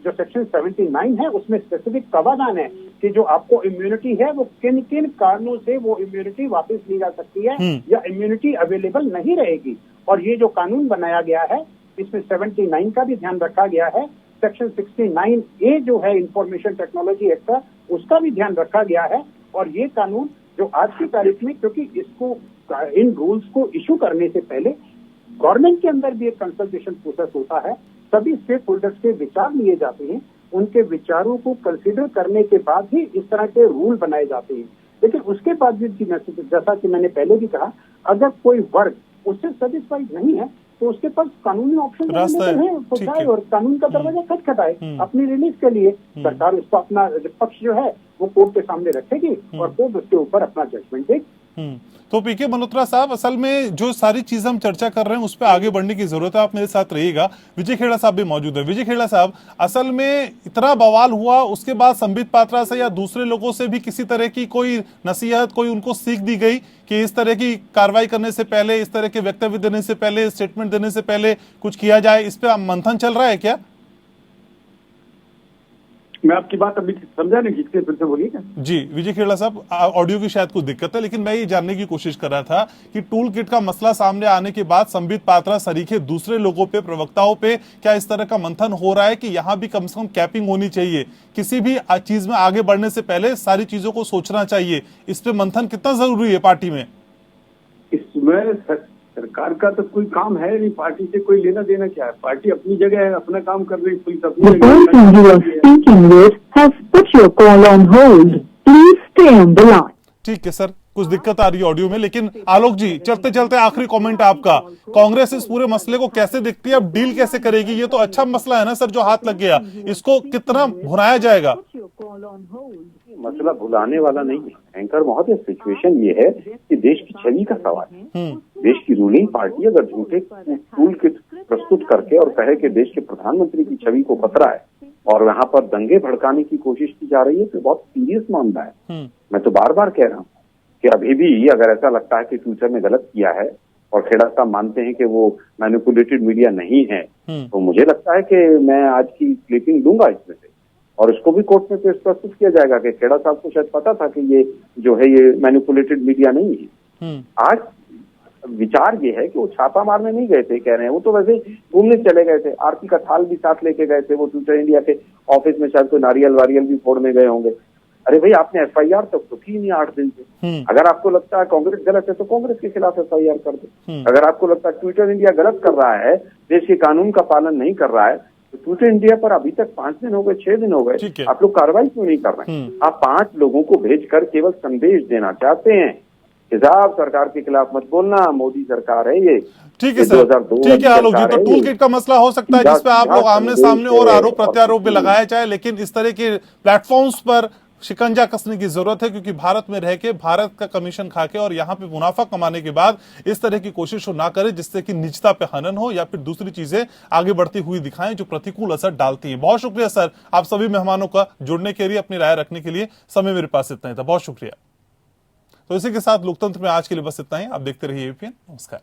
जो सेक्शन 79 है उसमें स्पेसिफिक प्रावधान है कि जो आपको इम्यूनिटी है वो किन किन कारणों से वो इम्यूनिटी वापस ली जा सकती है या इम्यूनिटी अवेलेबल नहीं रहेगी। और ये जो कानून बनाया गया है इसमें 79 का भी ध्यान रखा गया है, सेक्शन 69A जो है इंफॉर्मेशन टेक्नोलॉजी एक्ट का, उसका भी ध्यान रखा गया है। और ये कानून जो आज की तारीख में, क्योंकि इसको इन रूल्स को इशू करने से पहले गवर्नमेंट के अंदर भी एक कंसल्टेशन प्रोसेस होता है, सभी स्टेक होल्डर्स के विचार लिए जाते हैं, उनके विचारों को कंसीडर करने के बाद ही इस तरह के रूल बनाए जाते हैं। लेकिन उसके बाद भी जैसा कि मैंने पहले भी कहा, अगर कोई वर्ग उससे सेटिस्फाइड नहीं है तो उसके पास कानूनी ऑप्शन है, तो जाए और कानून का दरवाजा खटखटाए अपनी रिलीफ के लिए। सरकार उसका अपना पक्ष जो है वो कोर्ट के सामने रखेगी और कोर्ट उसके ऊपर अपना जजमेंट देगी। तो पीके मल्होत्रा साहब, असल में जो सारी चीज हम चर्चा कर रहे हैं उस पर आगे बढ़ने की जरूरत है। आप मेरे साथ रहिएगा। विजय खेड़ा साहब भी मौजूद है। विजय खेड़ा साहब, असल में इतना बवाल हुआ, उसके बाद संबित पात्रा से या दूसरे लोगों से भी किसी तरह की कोई नसीहत, कोई उनको सीख दी गई कि इस तरह की कार्रवाई करने से पहले, इस तरह के वक्तव्य देने से पहले, स्टेटमेंट देने से पहले कुछ किया जाए? इस पे मंथन चल रहा है क्या? मैं आपकी बात अभी समझा नहीं, फिर से बोलिएगा। जी विजय खेड़ा साहब, ऑडियो की शायद कुछ दिक्कत है, लेकिन मैं ये जानने की कोशिश कर रहा था कि टूल किट का मसला सामने आने के बाद संबित पात्रा सरीखे दूसरे लोगों पे, प्रवक्ताओं पे क्या इस तरह का मंथन हो रहा है कि यहाँ भी कम से कम कैपिंग होनी चाहिए? किसी भी चीज में आगे बढ़ने से पहले सारी चीजों को सोचना चाहिए। इस पे मंथन कितना जरूरी है पार्टी में? इसमें सरकार का तो कोई काम है नहीं, पार्टी से कोई लेना देना क्या है? पार्टी अपनी जगह है, अपना काम कर रही, पुलिस अपनी जगह। ठीक है सर, कुछ दिक्कत आ रही है ऑडियो में, लेकिन आलोक जी, चलते चलते आखिरी कमेंट आपका, कांग्रेस इस पूरे मसले को कैसे देखती है? अब डील कैसे करेगी? ये तो अच्छा मसला है ना सर जो हाथ लग गया, इसको कितना भुनाया जाएगा? मसला भुलाने वाला नहीं है एंकर महोदय। सिचुएशन ये है कि देश की छवि का सवाल है। देश की रूलिंग पार्टी अगर झूठे टूल किट प्रस्तुत करके और कहे कि देश के प्रधानमंत्री की छवि को खतरा है और यहाँ पर दंगे भड़काने की कोशिश की जा रही है, तो बहुत सीरियस मामला है। मैं तो बार बार कह रहा हूँ कि अभी भी अगर ऐसा लगता है कि ट्विटर ने गलत किया है और खेड़ा साहब मानते हैं कि वो मैनिपुलेटेड मीडिया नहीं है, तो मुझे लगता है कि मैं आज की क्लिपिंग दूंगा इसमें से और इसको भी कोर्ट में पेश प्रस्तुत किया जाएगा कि खेड़ा साहब को शायद पता था कि ये जो है ये मैनिपुलेटेड मीडिया नहीं है। आज विचार ये है कि वो छापा मारने नहीं गए थे, कह रहे हैं, वो तो वैसे घूमने चले गए थे, आरती का थाल भी साथ लेके गए थे, वो ट्विटर इंडिया के ऑफिस में शायद कोई नारियल वारियल भी फोड़ने गए होंगे। अरे भाई, आपने FIR तक तो की नहीं 8 दिन से। अगर आपको लगता है कांग्रेस गलत है तो कांग्रेस के खिलाफ FIR कर दो। अगर आपको लगता है ट्विटर इंडिया गलत कर रहा है, देश के कानून का पालन नहीं कर रहा है, तो ट्विटर इंडिया पर अभी तक 5 दिन हो गए, 6 दिन हो गए, आप लोग कार्रवाई क्यों नहीं कर रहे हैं? आप 5 लोगों को भेजकर केवल संदेश देना चाहते हैं कि साहब सरकार के खिलाफ मत बोलना, मोदी सरकार है ये। ठीक है सर, ठीक है आलोक जी, तो टूल किट का मसला हो सकता है जिसपे आप लोग आमने सामने और आरोप प्रत्यारोप भी लगाया जाए, लेकिन इस तरह के प्लेटफॉर्म्स पर शिकंजा कसने की जरूरत है, क्योंकि भारत में रह के, भारत का कमीशन खाके और यहाँ पे मुनाफा कमाने के बाद इस तरह की कोशिश ना करे जिससे कि निजता पे हनन हो या फिर दूसरी चीजें आगे बढ़ती हुई दिखाएं जो प्रतिकूल असर डालती है। बहुत शुक्रिया सर आप सभी मेहमानों का जुड़ने के लिए, अपनी राय रखने के लिए। समय मेरे पास इतना ही था, बहुत शुक्रिया। तो इसी के साथ लोकतंत्र में आज के लिए बस इतना ही। आप देखते रहिए APN। नमस्कार।